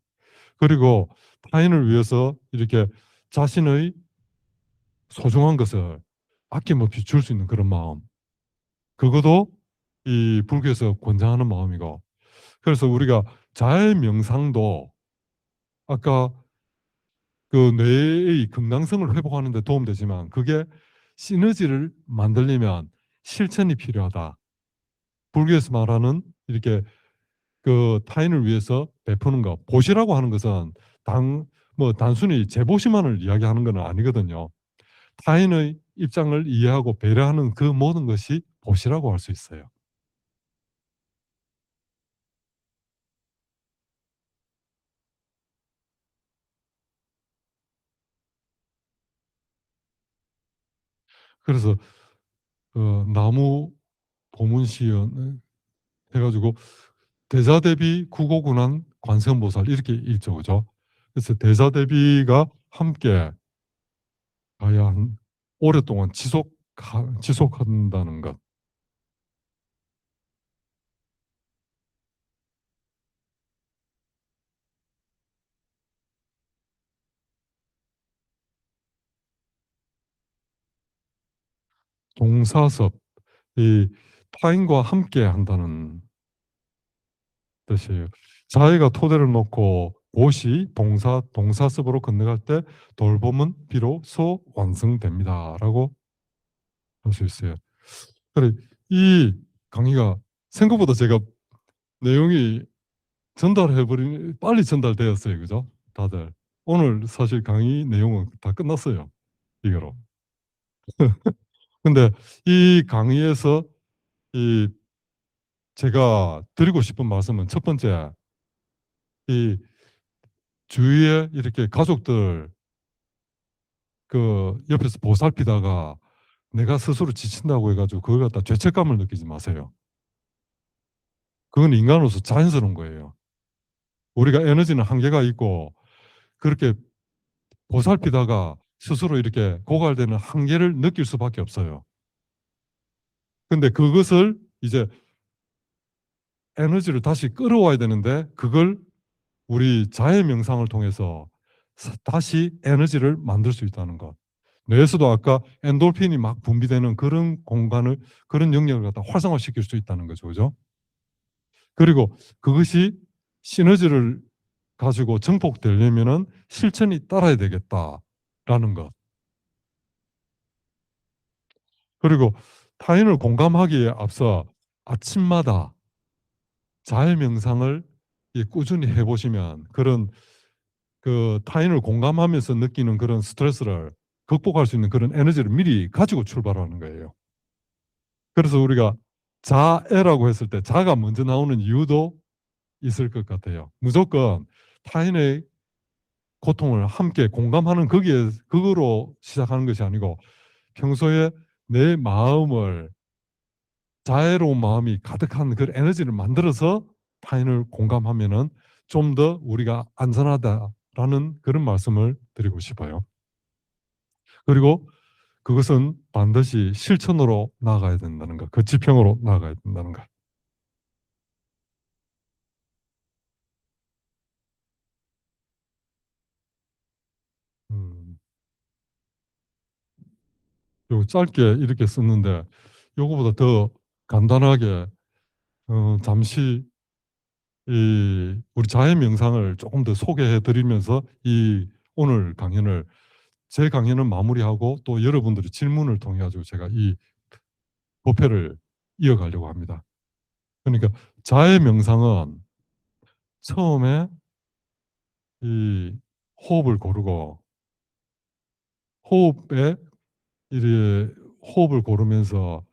A: 그리고 타인을 위해서 이렇게 자신의 소중한 것을 아낌없이 줄 수 있는 그런 마음. 그것도 이 불교에서 권장하는 마음이고. 그래서 우리가 자해 명상도 아까 그 뇌의 건강성을 회복하는 데 도움되지만 그게 시너지를 만들려면 실천이 필요하다. 불교에서 말하는 이렇게 그 타인을 위해서 베푸는 것, 보시라고 하는 것은 뭐 단순히 제보시만을 이야기하는 건 아니거든요. 타인의 입장을 이해하고 배려하는 그 모든 것이 보시라고 할 수 있어요. 그래서 나무 보문시연 해가지고 대자대비 구고군한 관세음보살 이렇게 읽죠, 그죠? 그래서 대자대비가 함께 가야 오랫동안 지속한다는 것. 동사섭, 이 타인과 함께 한다는 뜻이에요. 자기가 토대를 놓고 옷이 동사섭으로 건너갈 때 돌봄은 비로소 완성됩니다라고 할 수 있어요. 그래 이 강의가 생각보다 제가 내용이 전달해버린 빨리 전달되었어요, 그죠? 다들 오늘 사실 강의 내용은 다 끝났어요, 이거로. 근데 이 강의에서 이 제가 드리고 싶은 말씀은 첫 번째, 이 주위에 이렇게 가족들 그 옆에서 보살피다가 내가 스스로 지친다고 해가지고 그걸 갖다 죄책감을 느끼지 마세요. 그건 인간으로서 자연스러운 거예요. 우리가 에너지는 한계가 있고 그렇게 보살피다가 스스로 이렇게 고갈되는 한계를 느낄 수밖에 없어요. 근데 그것을 이제 에너지를 다시 끌어와야 되는데 그걸 우리 자해 명상을 통해서 다시 에너지를 만들 수 있다는 것. 뇌에서도 아까 엔돌핀이 막 분비되는 그런 공간을, 그런 영역을 갖다 활성화시킬 수 있다는 거죠. 그죠? 그리고 그것이 시너지를 가지고 증폭되려면은 실천이 따라야 되겠다라는 것. 그리고 타인을 공감하기에 앞서 아침마다 자해 명상을 꾸준히 해보시면 그런 그 타인을 공감하면서 느끼는 그런 스트레스를 극복할 수 있는 그런 에너지를 미리 가지고 출발하는 거예요. 그래서 우리가 자애라고 했을 때 자가 먼저 나오는 이유도 있을 것 같아요. 무조건 타인의 고통을 함께 공감하는 거기에 그거로 시작하는 것이 아니고 평소에 내 마음을 자애로운 마음이 가득한 그 에너지를 만들어서 타인을 공감하면은 좀 더 우리가 안전하다라는 그런 말씀을 드리고 싶어요. 그리고 그것은 반드시 실천으로 나아가야 된다는 것, 그 지평으로 나아가야 된다는 것. 음, 요 짧게 이렇게 썼는데 요거보다 더 간단하게 잠시 이 우리 자연 명상을 조금 더 소개해 드리면서 이 오늘 강연을 제 강연은 마무리하고 또 여러분들의 질문을 통해 가지고 제가 이 보패를 이어가려고 합니다. 그러니까 자의 명상은 처음에 이 호흡을 고르고 호흡에 이 호흡을 고르면서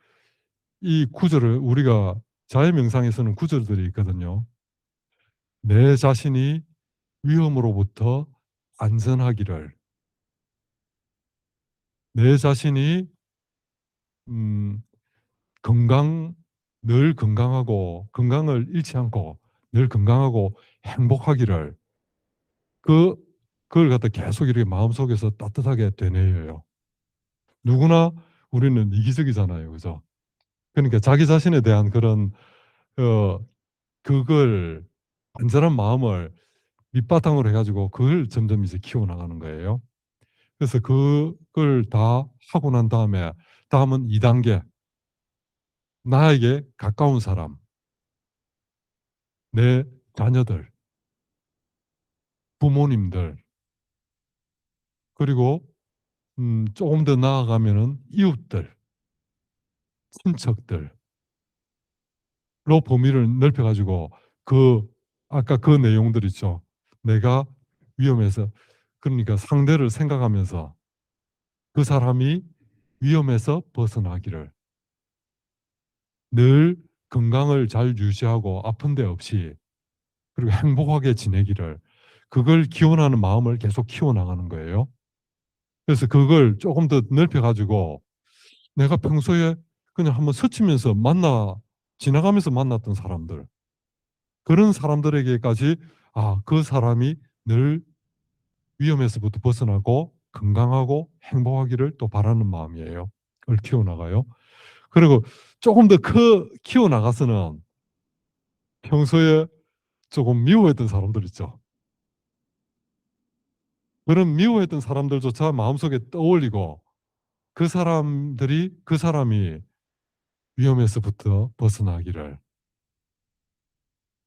A: 이 구절을 우리가 자의 명상에서는 구절들이 있거든요. 내 자신이 위험으로부터 안전하기를, 내 자신이 음, 건강 늘 건강하고 건강을 잃지 않고 늘 건강하고 행복하기를 그 그걸 갖다 계속 이렇게 마음속에서 따뜻하게 되뇌여요. 누구나 우리는 이기적이잖아요. 그죠? 그러니까 자기 자신에 대한 그런 어 그걸 안전한 마음을 밑바탕으로 해가지고 그걸 점점 이제 키워나가는 거예요. 그래서 그걸 다 하고 난 다음에 다음은 2단계 나에게 가까운 사람, 내 자녀들, 부모님들 그리고 조금 더 나아가면은 이웃들, 친척들로 범위를 넓혀가지고 그 아까 그 내용들 있죠. 내가 위험해서 그러니까 상대를 생각하면서 그 사람이 위험에서 벗어나기를 늘 건강을 잘 유지하고 아픈 데 없이 그리고 행복하게 지내기를 그걸 기원하는 마음을 계속 키워나가는 거예요. 그래서 그걸 조금 더 넓혀가지고 내가 평소에 그냥 한번 스치면서 지나가면서 만났던 사람들, 그런 사람들에게까지 그 사람이 늘 위험에서부터 벗어나고 건강하고 행복하기를 또 바라는 마음이에요. 그걸 키워나가요. 그리고 조금 더 키워나가서는 평소에 조금 미워했던 사람들 있죠. 그런 미워했던 사람들조차 마음속에 떠올리고 그 사람이 위험에서부터 벗어나기를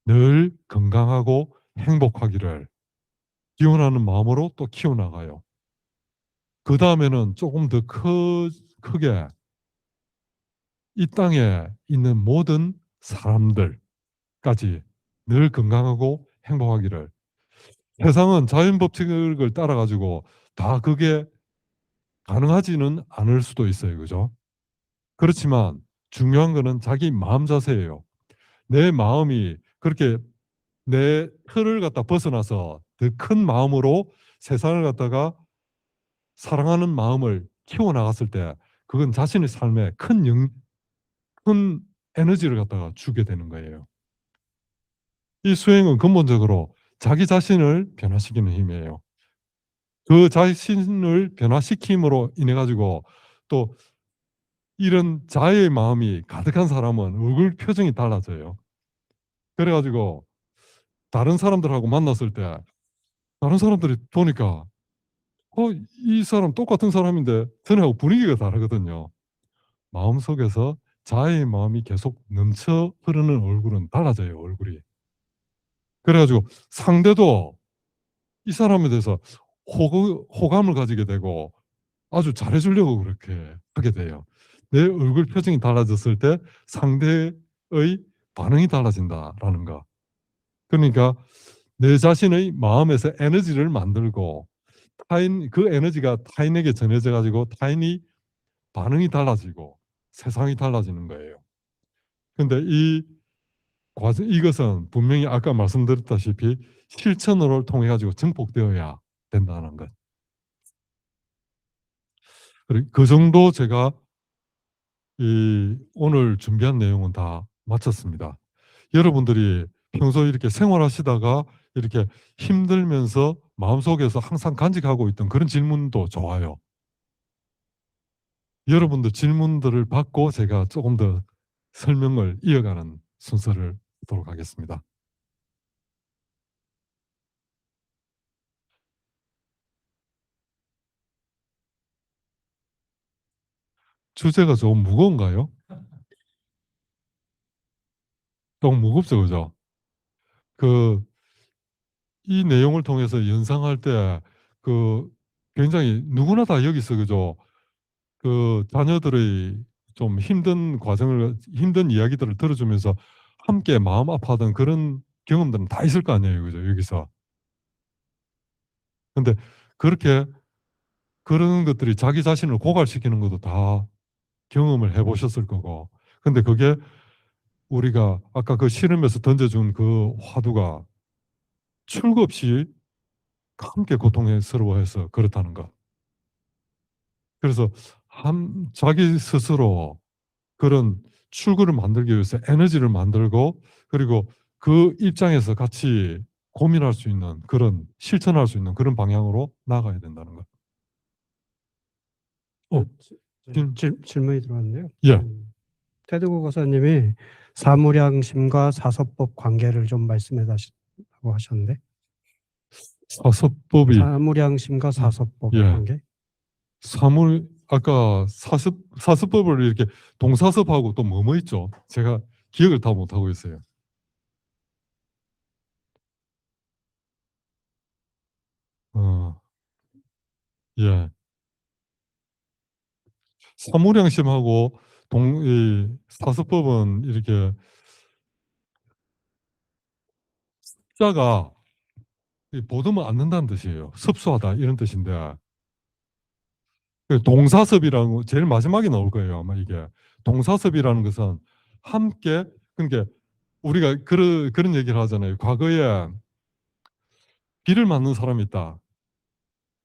A: 늘 건강하고 행복하기를 기원하는 마음으로 또 키워나가요. 그 다음에는 조금 더 크게 이 땅에 있는 모든 사람들까지 늘 건강하고 행복하기를 세상은 자연 법칙을 따라가지고 다 그게 가능하지는 않을 수도 있어요. 그죠? 그렇지만 중요한 거는 자기 마음 자세예요. 내 마음이 그렇게 내 틀을 갖다 벗어나서 더 큰 마음으로 세상을 갖다가 사랑하는 마음을 키워나갔을 때 그건 자신의 삶에 큰 에너지를 갖다가 주게 되는 거예요. 이 수행은 근본적으로 자기 자신을 변화시키는 힘이에요. 그 자신을 변화시킴으로 인해 가지고 또 이런 자애의 마음이 가득한 사람은 얼굴 표정이 달라져요. 그래 가지고 다른 사람들하고 만났을 때 다른 사람들이 보니까 이 사람 똑같은 사람인데 전하고 분위기가 다르거든요. 마음속에서 자애의 마음이 계속 넘쳐 흐르는 얼굴은 달라져요, 얼굴이. 그래 가지고 상대도 이 사람에 대해서 호감을 가지게 되고 아주 잘해 주려고 그렇게 하게 돼요. 내 얼굴 표정이 달라졌을 때 상대의 반응이 달라진다라는 거. 그러니까 내 자신의 마음에서 에너지를 만들고 타인 그 에너지가 타인에게 전해져 가지고 타인이 반응이 달라지고 세상이 달라지는 거예요. 근데 이 과정 이것은 분명히 아까 말씀드렸다시피 실천을 통해 가지고 증폭되어야 된다는 것. 그 정도 제가 이 오늘 준비한 내용은 다 마쳤습니다. 여러분들이 평소 이렇게 생활하시다가 이렇게 힘들면서 마음속에서 항상 간직하고 있던 그런 질문도 좋아요. 여러분들 질문들을 받고 제가 조금 더 설명을 이어가는 순서를 하도록 하겠습니다. 주제가 좀 무거운가요? 좀 무겁죠, 그죠? 그, 이 내용을 통해서 연상할 때, 그, 굉장히 누구나 다 여기서, 그죠? 그, 자녀들의 좀 힘든 과정을, 힘든 이야기들을 들어주면서 함께 마음 아파하던 그런 경험들은 다 있을 거 아니에요, 그죠? 여기서. 근데 그렇게 그런 것들이 자기 자신을 고갈시키는 것도 다 경험을 해보셨을 거고. 근데 그게 우리가 아까 그 씨름에서 던져준 그 화두가 출구 없이 함께 고통스러워해서 그렇다는 것. 그래서 자기 스스로 그런 출구를 만들기 위해서 에너지를 만들고 그리고 그 입장에서 같이 고민할 수 있는 그런 실천할 수 있는 그런 방향으로 나가야 된다는 것. 어,
B: 질문이 들어왔네요.
A: 예.
B: 테드고 거사님이 사무량심과 사서법 관계를 좀 말씀해 달라고 하셨는데
A: 사서법이
B: 사무량심과 사서법
A: 예.
B: 관계?
A: 아까 사서법을 이렇게 동사섭하고 또 뭐뭐 있죠? 제가 기억을 다 못하고 있어요. 예. 사무량심하고 이 사서법은 이렇게 숫자가 보듬어 않는다는 뜻이에요. 섭수하다 이런 뜻인데 동사섭이라는 거 제일 마지막에 나올 거예요. 아마 이게 동사섭이라는 것은 함께 그러니까 우리가 그런 얘기를 하잖아요. 과거에 비를 맞는 사람이 있다.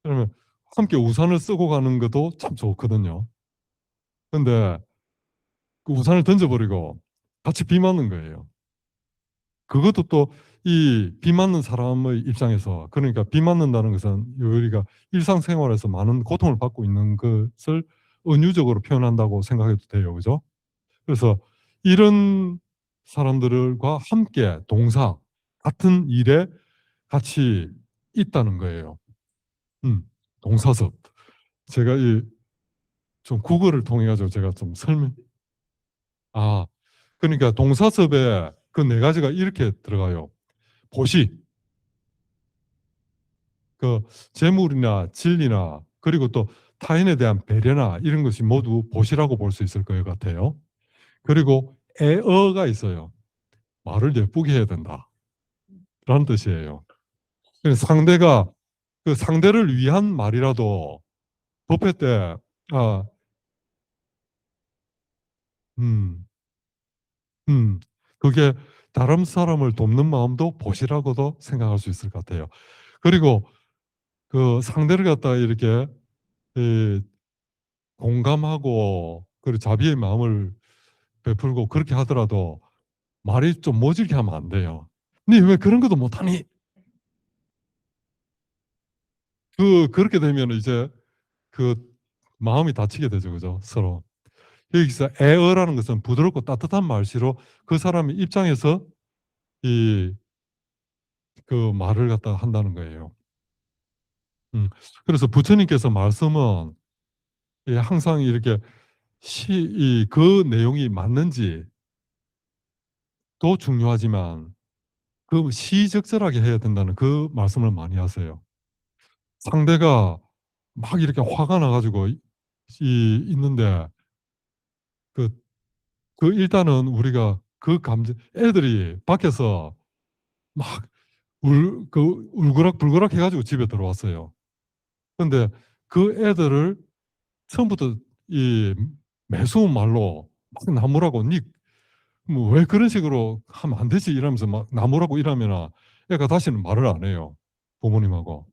A: 그러면 함께 우산을 쓰고 가는 것도 참 좋거든요. 근데 그 우산을 던져버리고 같이 비 맞는 거예요. 그것도 또 이 비 맞는 사람의 입장에서 그러니까 비 맞는다는 것은 우리가 일상생활에서 많은 고통을 받고 있는 것을 은유적으로 표현한다고 생각해도 돼요. 그죠? 그래서 이런 사람들과 함께 같은 일에 같이 있다는 거예요. 동사섭. 제가 좀 국어를 통해 가지고 제가 좀 그러니까 동사섭에 그 네 가지가 이렇게 들어가요. 보시, 그 재물이나 진리나 그리고 또 타인에 대한 배려나 이런 것이 모두 보시라고 볼 수 있을 것 같아요. 그리고 애어가 있어요. 말을 예쁘게 해야 된다. 라는 뜻이에요. 상대가 그 상대를 위한 말이라도 법회 때 아, 음, 그게 다른 사람을 돕는 마음도 보시라고도 생각할 수 있을 것 같아요. 그리고 그 상대를 갖다가 이렇게 이 공감하고 그리고 자비의 마음을 베풀고 그렇게 하더라도 말이 좀 모질게 하면 안 돼요. 네 왜 그런 것도 못하니? 그렇게 되면 이제 그 마음이 다치게 되죠, 그죠? 서로. 여기서 에어라는 것은 부드럽고 따뜻한 말씨로 그 사람의 입장에서 이 그 말을 갖다 한다는 거예요. 그래서 부처님께서 말씀은 항상 이렇게 그 내용이 맞는지도 중요하지만 그 시적절하게 해야 된다는 그 말씀을 많이 하세요. 상대가 막 이렇게 화가 나가지고 있는데 그, 일단은 우리가 그 감정, 애들이 밖에서 막 울그락불그락 해가지고 집에 들어왔어요. 근데 그 애들을 처음부터 이 매서운 말로 막 나무라고 뭐 왜 그런 식으로 하면 안 되지 이러면서 막 나무라고 이러면 애가 다시는 말을 안 해요. 부모님하고.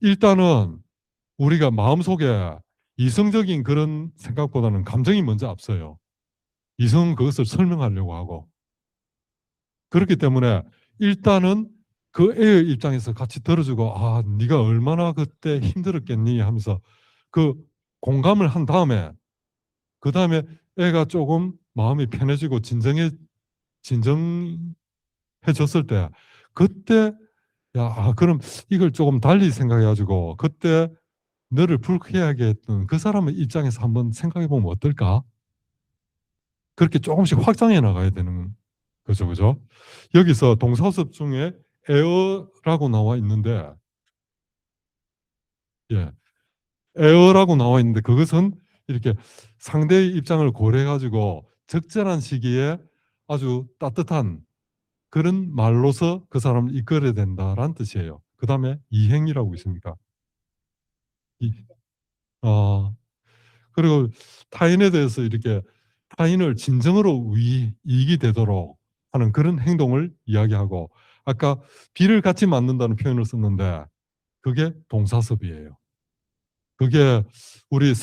A: 일단은 우리가 마음속에 이성적인 그런 생각보다는 감정이 먼저 앞서요. 이성은 그것을 설명하려고 하고. 그렇기 때문에 일단은 그 애의 입장에서 같이 들어주고 네가 얼마나 그때 힘들었겠니 하면서 그 공감을 한 다음에 그 다음에 애가 조금 마음이 편해지고 진정해졌을 때 그때 그럼 이걸 조금 달리 생각해가지고 그때 너를 불쾌하게 했던 그 사람의 입장에서 한번 생각해 보면 어떨까? 그렇게 조금씩 확장해 나가야 되는 거죠, 그죠? 여기서 동사섭 중에 에어라고 나와 있는데, 예, 에어라고 나와 있는데 그것은 이렇게 상대의 입장을 고려해가지고 적절한 시기에 아주 따뜻한 그런 말로서 그 사람을 이끌어야 된다라는 뜻이에요. 그 다음에 이행이라고 있습니까? 이, 어, 그리고 타인에 대해서 이렇게 타인을 진정으로 이익이 되도록 하는 그런 행동을 이야기하고 아까 비를 같이 맞는다는 표현을 썼는데 그게 동사섭이에요. 그게 우리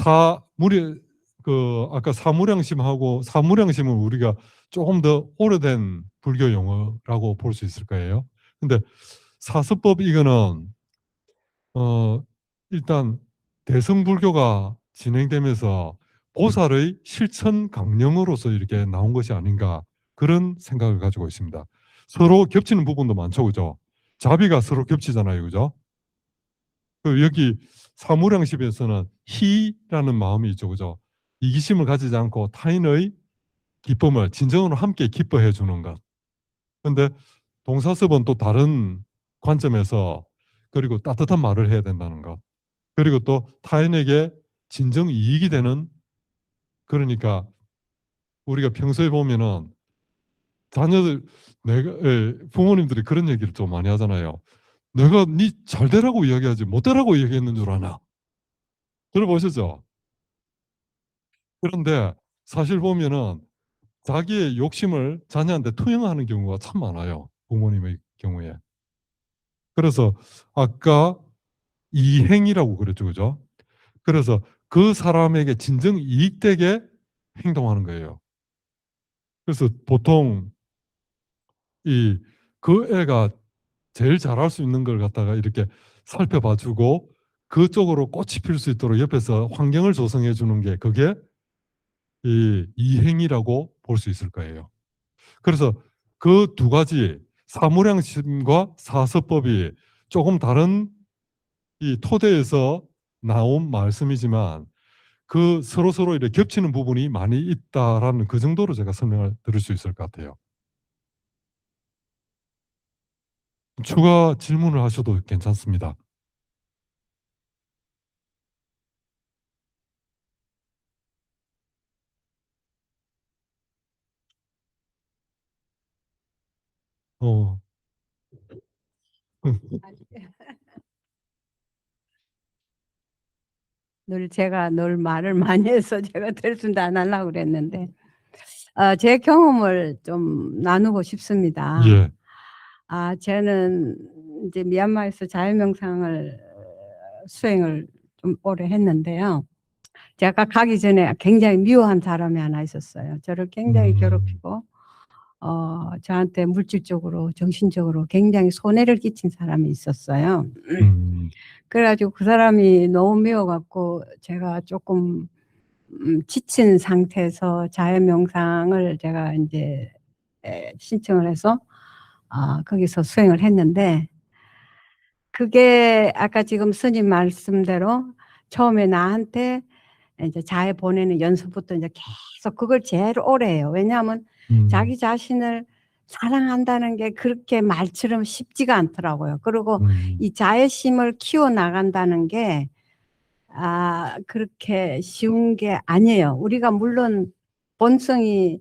A: 아까 사무량심하고 사무량심은 우리가 조금 더 오래된 불교 용어라고 볼 수 있을 거예요. 근데 사서법 이거는 일단 대승불교가 진행되면서 보살의 실천 강령으로서 이렇게 나온 것이 아닌가 그런 생각을 가지고 있습니다. 서로 겹치는 부분도 많죠, 그죠? 자비가 서로 겹치잖아요, 그죠? 여기 사무량심에서는 희라는 마음이 있죠, 그죠? 이기심을 가지지 않고 타인의 기쁨을 진정으로 함께 기뻐해 주는 것. 그런데 동사섭은 또 다른 관점에서 그리고 따뜻한 말을 해야 된다는 것. 그리고 또 타인에게 진정 이익이 되는 그러니까 우리가 평소에 보면은 자녀들 부모님들이 그런 얘기를 좀 많이 하잖아요. 내가 네 잘되라고 이야기하지 못되라고 이야기했는 줄 아나. 들어보셨죠? 그런데 사실 보면은 자기의 욕심을 자녀한테 투영하는 경우가 참 많아요. 부모님의 경우에. 그래서 아까 이행이라고 그랬죠, 그죠? 그래서 그 사람에게 진정 이익되게 행동하는 거예요. 그래서 보통 그 애가 제일 잘할 수 있는 걸 갖다가 이렇게 살펴봐주고 그쪽으로 꽃이 필 수 있도록 옆에서 환경을 조성해 주는 게 그게 이행이라고 볼 수 있을 거예요. 그래서 그 두 가지 사무량심과 사서법이 조금 다른 이 토대에서 나온 말씀이지만 그 서로 이렇게 겹치는 부분이 많이 있다라는 그 정도로 제가 설명을 드릴 수 있을 것 같아요. 추가 질문을 하셔도 괜찮습니다. 어,
C: 제가 늘 말을 많이 해서 제가 들순다 안 하려고 그랬는데 제 경험을 좀 나누고 싶습니다.
A: 예,
C: 저는 이제 미얀마에서 자유명상을 수행을 좀 오래 했는데요. 제가 가기 전에 굉장히 미워한 사람이 하나 있었어요. 저를 굉장히 괴롭히고 저한테 물질적으로 정신적으로 굉장히 손해를 끼친 사람이 있었어요. 그래가지고 그 사람이 너무 미워갖고 제가 조금 지친 상태에서 자연명상을 제가 이제 신청을 해서 거기서 수행을 했는데, 그게 아까 지금 스님 말씀대로 처음에 나한테 이제 자해 보내는 연습부터 이제 계속 그걸 제일 오래 해요. 왜냐하면 자기 자신을 사랑한다는 게 그렇게 말처럼 쉽지가 않더라고요. 그리고 이 자애심을 키워 나간다는 게 그렇게 쉬운 게 아니에요. 우리가 물론 본성이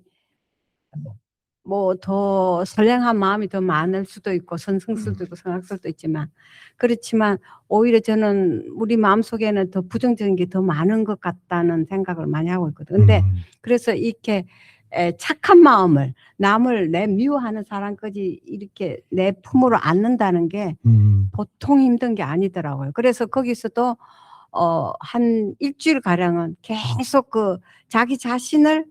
C: 뭐 더 선량한 마음이 더 많을 수도 있고 선성수도 있고 성악설도 있지만, 그렇지만 오히려 저는 우리 마음속에는 더 부정적인 게 더 많은 것 같다는 생각을 많이 하고 있거든요. 근데 그래서 이렇게 착한 마음을, 남을 내 미워하는 사람까지 이렇게 내 품으로 안는다는 게 보통 힘든 게 아니더라고요. 그래서 거기서도 한 일주일 가량은 계속 그 자기 자신을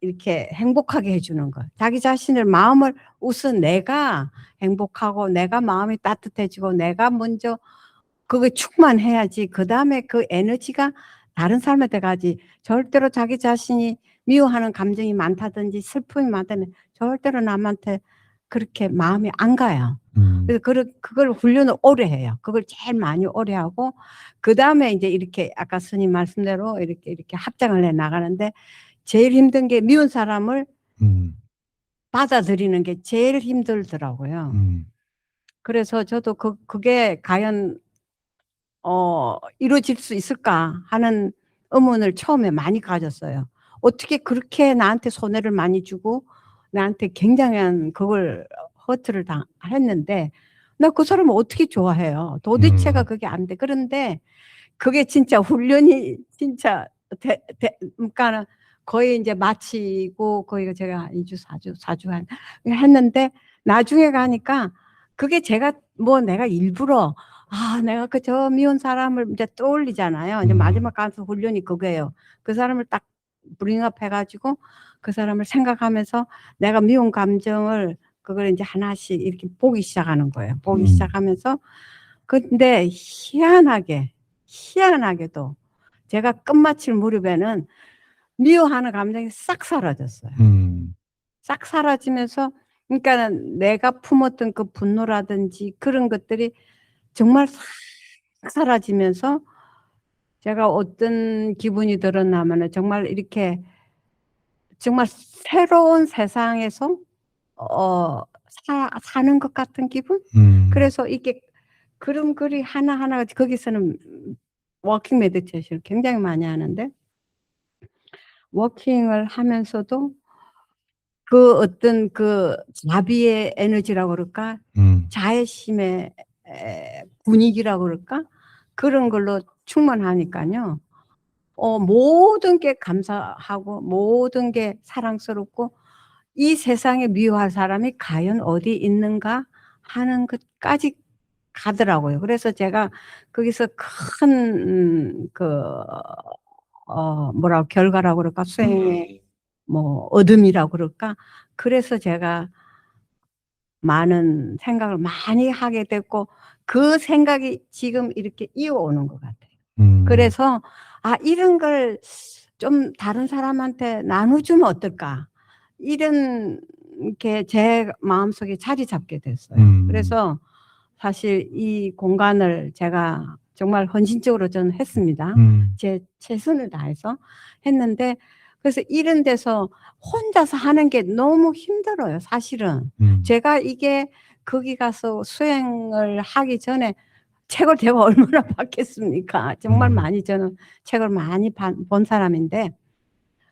C: 이렇게 행복하게 해주는 거. 자기 자신을 마음을 우선 내가 행복하고 내가 마음이 따뜻해지고 내가 먼저 그게 충만해야지 그 다음에 그 에너지가 다른 사람한테 가지. 절대로 자기 자신이 미워하는 감정이 많다든지 슬픔이 많다면 절대로 남한테 그렇게 마음이 안 가요. 그래서 그걸 훈련을 오래 해요. 그걸 제일 많이 오래 하고 그 다음에 이제 이렇게 아까 스님 말씀대로 이렇게 합장을 해 나가는데, 제일 힘든 게 미운 사람을 받아들이는 게 제일 힘들더라고요. 그래서 저도 그게 과연 이루어질 수 있을까 하는 의문을 처음에 많이 가졌어요. 어떻게 그렇게 나한테 손해를 많이 주고 나한테 굉장한 그걸 허투를 했는데 나 그 사람을 어떻게 좋아해요. 도대체가 그게 안 돼. 그런데 그게 진짜 훈련이 진짜 그러니까 거의 이제 마치고 거의 제가 2주 4주 했는데 나중에 가니까 그게 제가 뭐 내가 일부러 내가 저 미운 사람을 이제 떠올리잖아요. 이제 마지막 가서 훈련이 그거예요. 그 사람을 딱 브링업 해가지고 그 사람을 생각하면서 내가 미운 감정을 그걸 이제 하나씩 이렇게 보기 시작하는 거예요. 보기 시작하면서 근데 희한하게도 제가 끝마칠 무렵에는 미워하는 감정이 싹 사라졌어요. 싹 사라지면서 그러니까 내가 품었던 그 분노라든지 그런 것들이 정말 싹 사라지면서 제가 어떤 기분이 들었냐면은 정말 이렇게 정말 새로운 세상에서 사는 것 같은 기분? 그래서 이게 그림그리 하나하나가 거기서는 워킹 메디테이션을 굉장히 많이 하는데 워킹을 하면서도 그 어떤 그 자비의 에너지라고 그럴까? 자애심의 분위기라고 그럴까? 그런 걸로 충만하니까요. 모든 게 감사하고 모든 게 사랑스럽고 이 세상에 미워할 사람이 과연 어디 있는가 하는 것까지 가더라고요. 그래서 제가 거기서 큰 뭐라고 결과라고 그럴까? 수행의 뭐 얻음이라고 그럴까? 그래서 제가 많은 생각을 많이 하게 됐고 그 생각이 지금 이렇게 이어오는 것 같아요. 그래서 이런 걸 좀 다른 사람한테 나눠주면 어떨까? 이런 게 제 마음속에 자리 잡게 됐어요. 그래서 사실 이 공간을 제가 정말 헌신적으로 저는 했습니다. 제 최선을 다해서 했는데 그래서 이런 데서 혼자서 하는 게 너무 힘들어요, 사실은. 제가 이게 거기 가서 수행을 하기 전에 책을 제가 얼마나 봤겠습니까? 정말 많이 저는 책을 많이 본 사람인데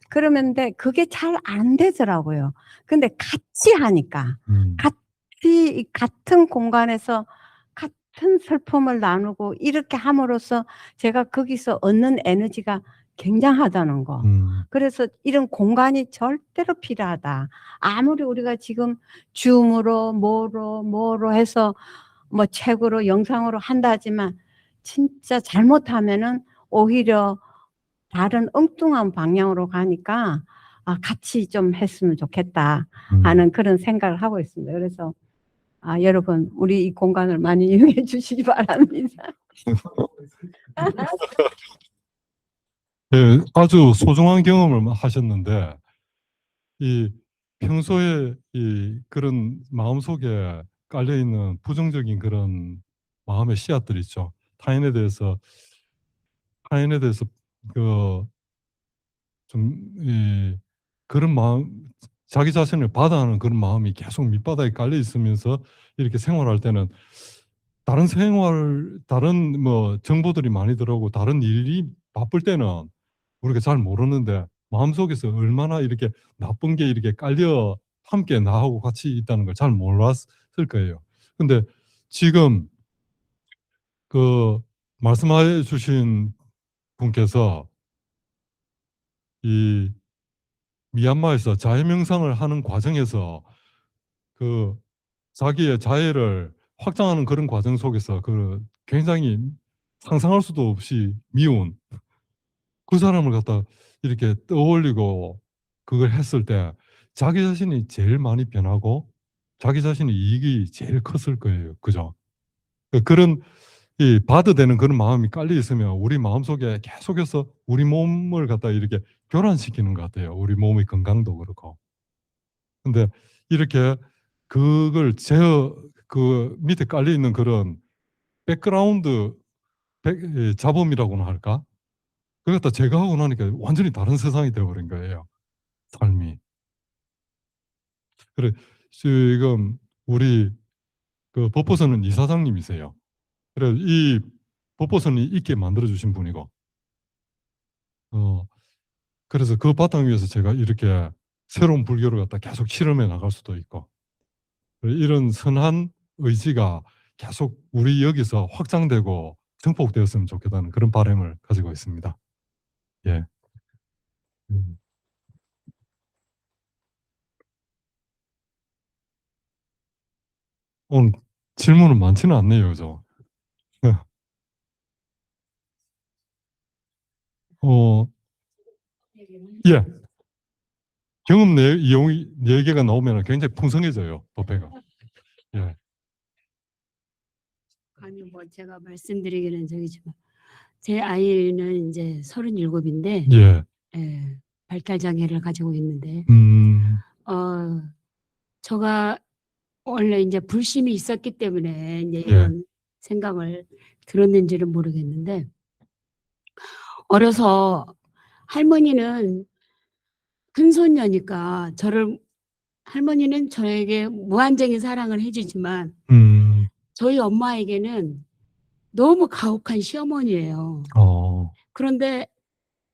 C: 그러는데 그게 잘 안 되더라고요. 근데 같이 하니까 같이 같은 공간에서 같은 슬픔을 나누고 이렇게 함으로써 제가 거기서 얻는 에너지가 굉장하다는 거. 그래서 이런 공간이 절대로 필요하다. 아무리 우리가 지금 줌으로 뭐로 해서 뭐 책으로 영상으로 한다지만 진짜 잘못하면은 오히려 다른 엉뚱한 방향으로 가니까 같이 좀 했으면 좋겠다 하는 그런 생각을 하고 있습니다. 그래서 여러분 우리 이 공간을 많이 이용해 주시기 바랍니다.
A: 예, 아주 소중한 경험을 하셨는데 이 평소에 이 그런 마음속에 깔려 있는 부정적인 그런 마음의 씨앗들 있죠. 타인에 대해서 그 좀 그런 마음, 자기 자신을 받아하는 그런 마음이 계속 밑바닥에 깔려 있으면서 이렇게 생활할 때는 다른 뭐 정보들이 많이 들어오고 다른 일이 바쁠 때는 우리가 잘 모르는데 마음속에서 얼마나 이렇게 나쁜 게 이렇게 깔려 함께 나하고 같이 있다는 걸 잘 몰랐을 거예요. 근데 지금 그 말씀해 주신 분께서 이 미얀마에서 자해 명상을 하는 과정에서 그 자기의 자해를 확장하는 그런 과정 속에서 그 굉장히 상상할 수도 없이 미운 그 사람을 갖다 이렇게 떠올리고 그걸 했을 때 자기 자신이 제일 많이 변하고 자기 자신의 이익이 제일 컸을 거예요. 그죠? 그런 이 바드되는 그런 마음이 깔려 있으면 우리 마음속에 계속해서 우리 몸을 갖다 이렇게 교란시키는 것 같아요. 우리 몸의 건강도 그렇고. 근데 이렇게 그걸 제어 그 밑에 깔려 있는 그런 백그라운드 잡음이라고나 할까? 그걸 갖다 제거하고 나니까 완전히 다른 세상이 되어버린 거예요. 삶이. 그래 지금 우리 그 법보선은 이사장님이세요. 그래 이 법보선이 있게 만들어 주신 분이고, 그래서 그 바탕 위에서 제가 이렇게 새로운 불교를 갖다 계속 실험해 나갈 수도 있고, 이런 선한 의지가 계속 우리 여기서 확장되고 증폭되었으면 좋겠다는 그런 바람을 가지고 있습니다. 예. 오늘 질문은 많지는 않네요, 그죠? 예. 경험 이용 얘기가 나오면 굉장히 풍성해져요, 법회가. 예.
D: 아니 뭐 제가 말씀드리기는 저기지만 제 아이는 이제 37인데
A: 예.
D: 발달 장애를 가지고 있는데 제가 원래 이제 불심이 있었기 때문에 이제 이런 생각을 들었는지는 모르겠는데 어려서 할머니는 큰손녀니까 할머니는 저에게 무한정의 사랑을 해주지만 저희 엄마에게는 너무 가혹한 시어머니예요. 그런데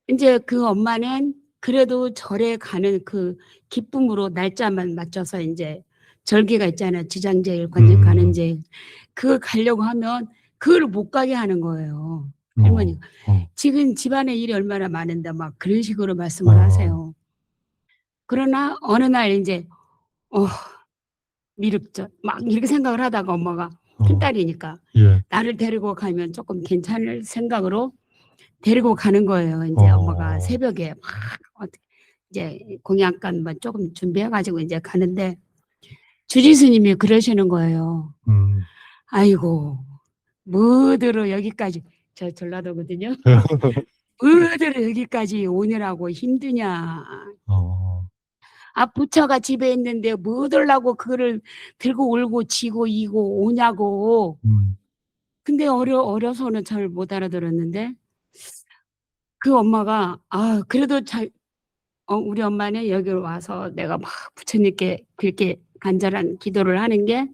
D: 이제 그 엄마는 그래도 절에 가는 그 기쁨으로 날짜만 맞춰서 이제 절기가 있잖아요. 지장제일, 관제일. 그걸 가려고 하면 그걸 못 가게 하는 거예요. 할머니가. 지금 집안에 일이 얼마나 많은데 막 그런 식으로 말씀을 하세요. 그러나 어느 날 이제 미륵죠. 막 이렇게 생각을 하다가 엄마가 큰딸이니까 나를 데리고 가면 조금 괜찮을 생각으로 데리고 가는 거예요. 이제 엄마가 새벽에 막 이제 공양간 뭐 조금 준비해가지고 이제 가는데 주지스님이 그러시는 거예요. 아이고 뭐들어 여기까지 저 전라도거든요. 뭐들어 여기까지 오느라고 힘드냐. 부처가 집에 있는데 뭐들라고 그거를 들고 울고 지고 이고 오냐고. 근데 어려서는 잘 못 알아들었는데 그 엄마가 그래도 우리 엄마는 여기로 와서 내가 막 부처님께 그렇게 간절한 기도를 하는 게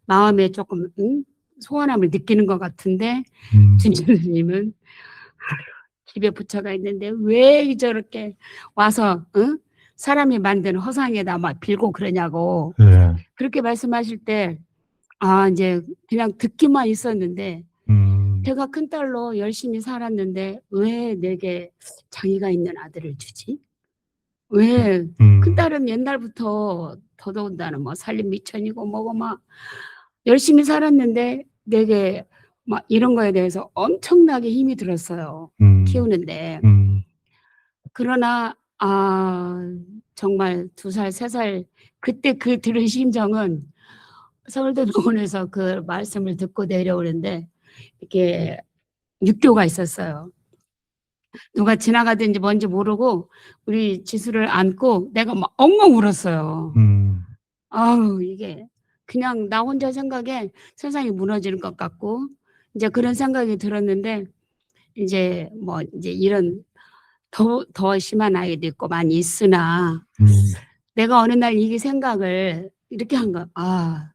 D: 마음에 조금 소원함을 느끼는 것 같은데 주님은 집에 부처가 있는데 왜 저렇게 와서 사람이 만든 허상에다 막 빌고 그러냐고 그렇게 말씀하실 때 이제 그냥 듣기만 있었는데 제가 큰딸로 열심히 살았는데 왜 내게 장애가 있는 아들을 주지? 왜 큰딸은 옛날부터 더더군다나 뭐 살림 미천이고 뭐고 막 열심히 살았는데 내게 막 이런 거에 대해서 엄청나게 힘이 들었어요. 키우는데. 그러나 정말 2살, 3살 그때 그 들은 심정은 서울대병원에서 그 말씀을 듣고 내려오는데 이렇게 육교가 있었어요. 누가 지나가든지 뭔지 모르고 우리 지수를 안고 내가 막 엉엉 울었어요. 아우, 이게 그냥 나 혼자 생각에 세상이 무너지는 것 같고 이제 그런 생각이 들었는데 이제 뭐 이제 이런 더 심한 아이도 있고 많이 있으나 내가 어느 날 이 생각을 이렇게 한 거야. 아,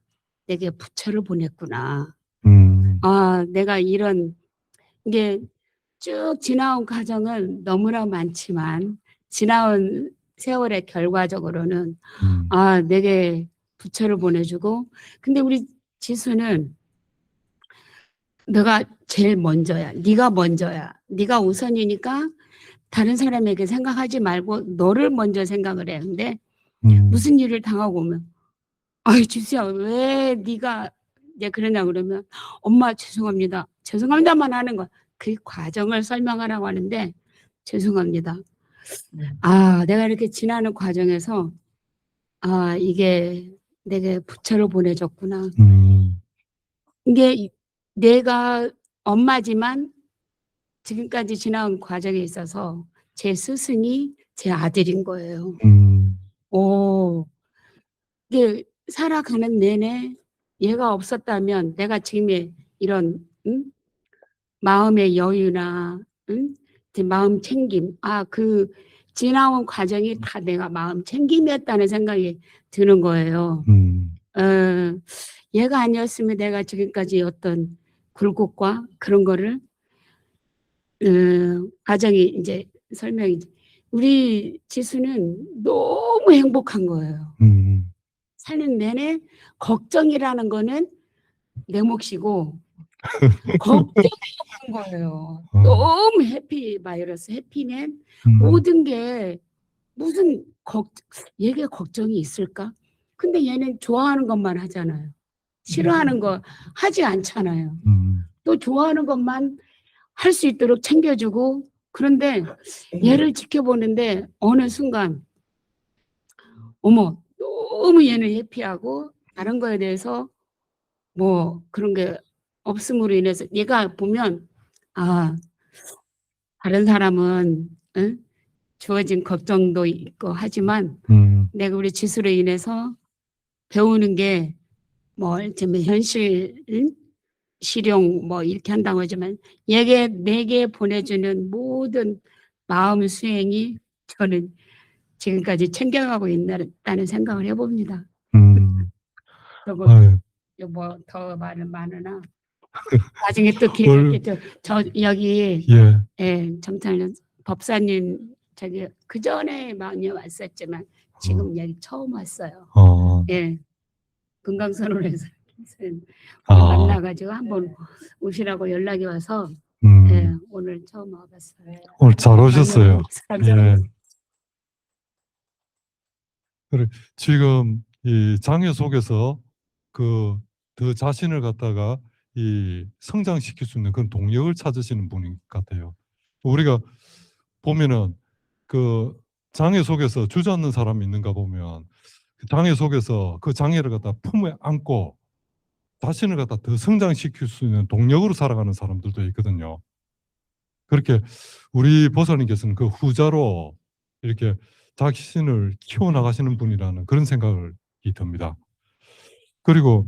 D: 내게 부처를 보냈구나. 아, 내가 이런 이게 쭉 지나온 과정은 너무나 많지만 지나온 세월의 결과적으로는 아, 내게 부처를 보내주고 근데 우리 지수는 너가 제일 먼저야. 네가 먼저야. 네가 우선이니까 다른 사람에게 생각하지 말고 너를 먼저 생각을 해. 근데 무슨 일을 당하고 오면 아이 지수야 왜 네가 이제 그러냐 그러면 엄마 죄송합니다. 죄송합니다만 하는 거야. 그 과정을 설명하라고 하는데 죄송합니다. 아 내가 이렇게 지나는 과정에서 아 이게 내게 부처를 보내줬구나. 이게 내가 엄마지만 지금까지 지나온 과정에 있어서 제 스승이 제 아들인 거예요. 오, 이게 살아가는 내내 얘가 없었다면 내가 지금의 이런 마음의 여유나 제 마음 챙김, 아, 그 지나온 과정이 다 내가 마음 챙김이었다는 생각이 드는 거예요. 얘가 아니었으면 내가 지금까지 어떤 굴곡과 그런 거를 과정이 이제 설명이 우리 지수는 너무 행복한 거예요. 사는 내내 걱정이라는 거는 내 몫이고 걱정이 없는 거예요. 너무 해피 바이러스, 해피맨 모든 게 무슨 얘게 걱정이 있을까? 근데 얘는 좋아하는 것만 하잖아요. 싫어하는 거 하지 않잖아요. 또 좋아하는 것만 할 수 있도록 챙겨주고 그런데 얘를 지켜보는데 어느 순간 어머 너무 얘는 해피하고 다른 거에 대해서 뭐 그런 게 없음으로 인해서 얘가 보면 아 다른 사람은 주어진 걱정도 있고 하지만 내가 우리 지수로 인해서 배우는 게 뭐 현실 실용 뭐 이렇게 한다고 하지만 내게 보내주는 모든 마음 수행이 저는 지금까지 챙겨가고 있다는 생각을 해봅니다. 뭐 더 말은 많으나 나중에 또 기회겠죠. 저 여기 정찬 법사님 저기 그 전에 많이 왔었지만 지금 여기 처음 왔어요. 예, 금강산원에서 만나가지고 한번 오시라고 연락이 와서 예, 오늘 처음 와봤어요.
A: 오늘 잘 오셨어요. 예. 그래, 지금 이 장애 속에서 더 자신을 갖다가 이 성장시킬 수 있는 그런 동력을 찾으시는 분인 것 같아요. 우리가 보면은 그 장애 속에서 주저앉는 사람이 있는가 보면 그 장애 속에서 그 장애를 갖다 품에 안고 자신을 갖다 더 성장시킬 수 있는 동력으로 살아가는 사람들도 있거든요. 그렇게 우리 보살님께서는 그 후자로 이렇게 자신을 키워나가시는 분이라는 그런 생각이 듭니다. 그리고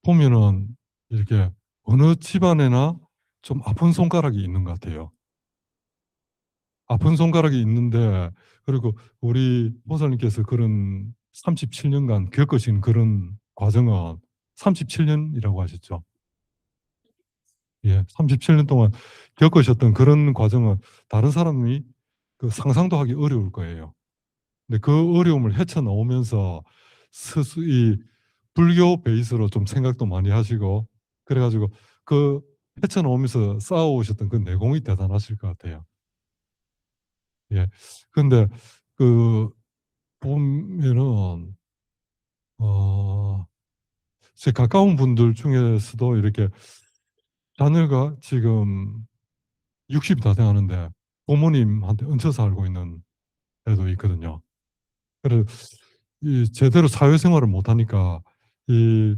A: 보면은 이렇게 어느 집안에나 좀 아픈 손가락이 있는 것 같아요. 아픈 손가락이 있는데 그리고 우리 보살님께서 그런 37년간 겪으신 그런 과정은 37년이라고 하셨죠. 예, 37년 동안 겪으셨던 그런 과정은 다른 사람이 그 상상도 하기 어려울 거예요. 근데 그 어려움을 헤쳐나오면서 이 불교 베이스로 좀 생각도 많이 하시고 그래가지고 그 헤쳐나오면서 쌓아오셨던 그 내공이 대단하실 것 같아요. 예. 근데 그 보면은 제 가까운 분들 중에서도 이렇게 자녀가 지금 60이 다 돼가는데 부모님한테 얹혀 살고 있는 애도 있거든요. 그래서 이 제대로 사회생활을 못하니까 이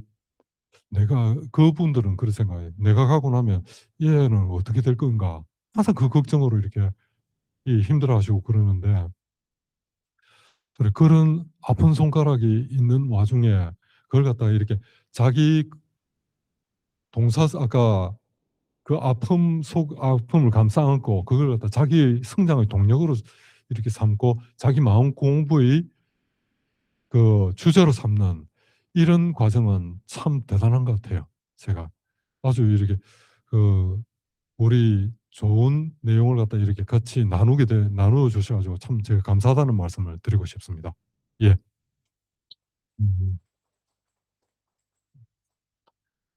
A: 내가 그분들은 그런 생각에 내가 가고 나면 얘는 어떻게 될 건가 항상 그 걱정으로 이렇게 이 힘들어하시고 그러는데 그래 그런 아픈 손가락이 있는 와중에 그걸 갖다가 이렇게 자기 동사 아까 그 아픔을 감싸 안고 그걸 갖다 자기 성장의 동력으로 이렇게 삼고 자기 마음 공부의 그 주제로 삼는 이런 과정은 참 대단한 것 같아요. 제가 아주 이렇게 그 우리 좋은 내용을 갖다 이렇게 같이 나누어 주셔가지고 참 제가 감사하다는 말씀을 드리고 싶습니다. 예. 음,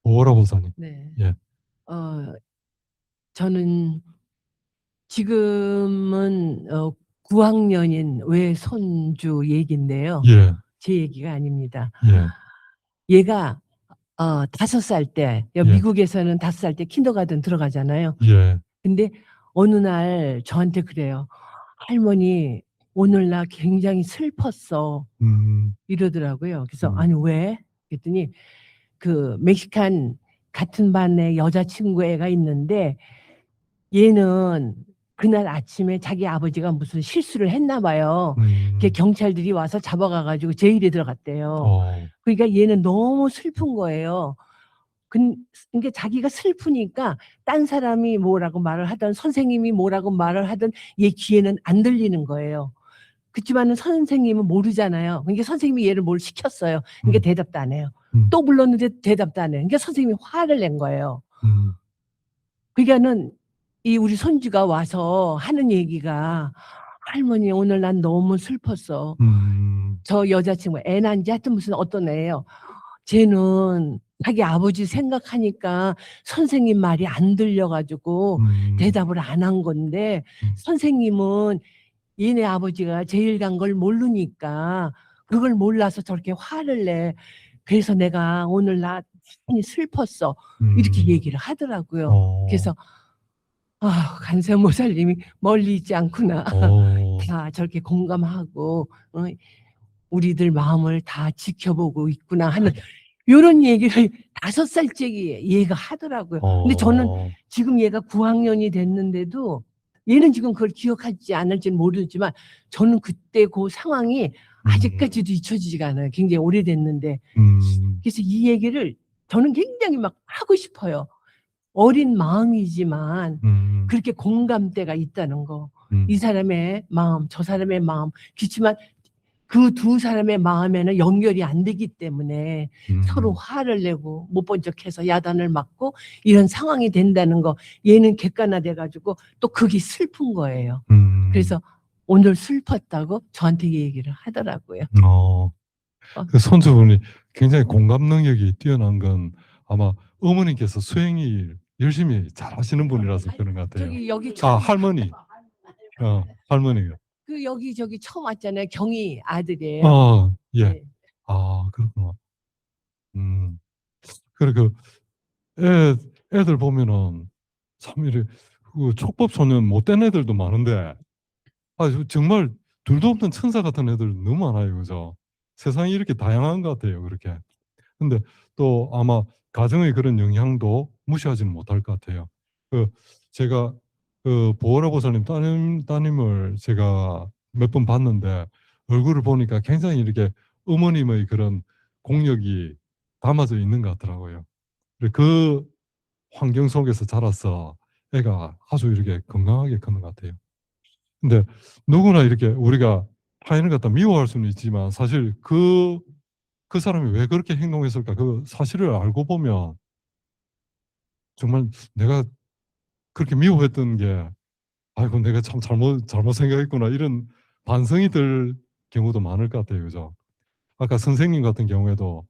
A: 오라 보사님.
E: 네.
A: 예.
E: 저는 지금은 9학년인 외손주 얘기인데요.
A: 예.
E: 제 얘기가 아닙니다.
A: 예.
E: 얘가 5살 때
A: 예.
E: 미국에서는 5살 때 킨더가든 들어가잖아요.
A: 예.
E: 근데 어느 날 저한테 그래요. 할머니 오늘 나 굉장히 슬펐어 이러더라고요. 그래서 아니 왜? 그랬더니 그 멕시칸 같은 반에 여자친구 애가 있는데 얘는 그날 아침에 자기 아버지가 무슨 실수를 했나 봐요. 이렇게 경찰들이 와서 잡아가가지고 제일에 들어갔대요. 그러니까 얘는 너무 슬픈 거예요. 그러니까 자기가 슬프니까 딴 사람이 뭐라고 말을 하든 선생님이 뭐라고 말을 하든 얘 귀에는 안 들리는 거예요. 그렇지만은 선생님은 모르잖아요. 그러니까 선생님이 얘를 뭘 시켰어요. 그러니까 대답도 안 해요. 또 불렀는데 대답도 안 해요. 그러니까 선생님이 화를 낸 거예요. 그러니까는 이 우리 손주가 와서 하는 얘기가 할머니 오늘 난 너무 슬펐어. 저 여자친구 애난지 하여튼 무슨 어떤 애예요. 쟤는 자기 아버지 생각하니까 선생님 말이 안 들려가지고 대답을 안 한 건데 선생님은 얘네 아버지가 제일 간 걸 모르니까 그걸 몰라서 저렇게 화를 내. 그래서 내가 오늘 나 많이 슬펐어. 이렇게 얘기를 하더라고요. 그래서 간세모살님이 멀리 있지 않구나. 다 저렇게 공감하고 우리들 마음을 다 지켜보고 있구나 하는 이런 얘기를 5살짜리 얘가 하더라고요. 근데 저는 지금 얘가 9학년이 됐는데도 얘는 지금 그걸 기억하지 않을지는 모르지만 저는 그때 그 상황이 아직까지도 잊혀지지가 않아요. 굉장히 오래됐는데. 그래서 이 얘기를 저는 굉장히 막 하고 싶어요. 어린 마음이지만 그렇게 공감대가 있다는 거. 이 사람의 마음, 저 사람의 마음. 그렇지만 그 두 사람의 마음에는 연결이 안 되기 때문에 서로 화를 내고 못 본 척해서 야단을 맞고 이런 상황이 된다는 거. 얘는 객관화돼가지고 또 그게 슬픈 거예요. 그래서 오늘 슬펐다고 저한테 얘기를 하더라고요.
A: 그 손주분이 굉장히 공감 능력이 뛰어난 건 아마 어머니께서 수행이 열심히 잘하시는 분이라서 그런 것 같아요.
E: 저기 여기
A: 할머니. 할머니가.
E: 그 여기 저기 처음 왔잖아요. 경희 아들이에요.
A: 예.
E: 네.
A: 그렇구나. 그래 애들 보면은 참 이래 그 촉법 소년 못된 애들도 많은데 정말 둘도 없는 천사 같은 애들 너무 많아요, 그죠? 세상이 이렇게 다양한 것 같아요, 그렇게. 근데 또 아마 가정의 그런 영향도 무시하지는 못할 것 같아요. 제가 보호라 보살님 따님을 제가 몇 번 봤는데 얼굴을 보니까 굉장히 이렇게 어머님의 그런 공력이 담아져 있는 것 같더라고요. 그 환경 속에서 자라서 애가 아주 이렇게 건강하게 크는 것 같아요. 근데 누구나 이렇게 우리가 타인을 갖다 미워할 수는 있지만 사실 그 사람이 왜 그렇게 행동했을까 그 사실을 알고 보면 정말 내가 그렇게 미워했던 게 아이고 내가 참 잘못 생각했구나 이런 반성이 들 경우도 많을 것 같아요. 그죠? 아까 선생님 같은 경우에도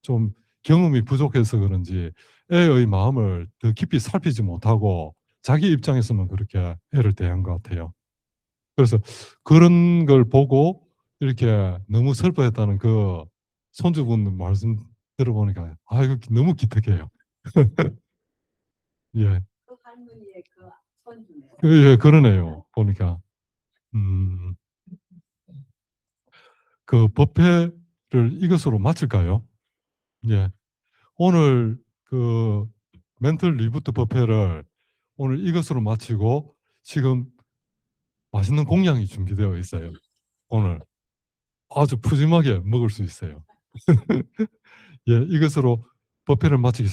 A: 좀 경험이 부족해서 그런지 애의 마음을 더 깊이 살피지 못하고 자기 입장에서만 그렇게 애를 대한 것 같아요. 그래서 그런 걸 보고 이렇게 너무 슬퍼했다는 그 손주분 말씀 들어보니까 이거 너무 기특해요. 예.
E: 그 할머니의 그 손주네요.
A: 예, 그러네요. 보니까. 음. 그 법회를 이것으로 마칠까요? 예. 오늘 그 멘털 리부트 법회를 오늘 이것으로 마치고 지금 맛있는 공양이 준비되어 있어요. 오늘 아주 푸짐하게 먹을 수 있어요. 예, 이것으로 법회를 마치겠습니다.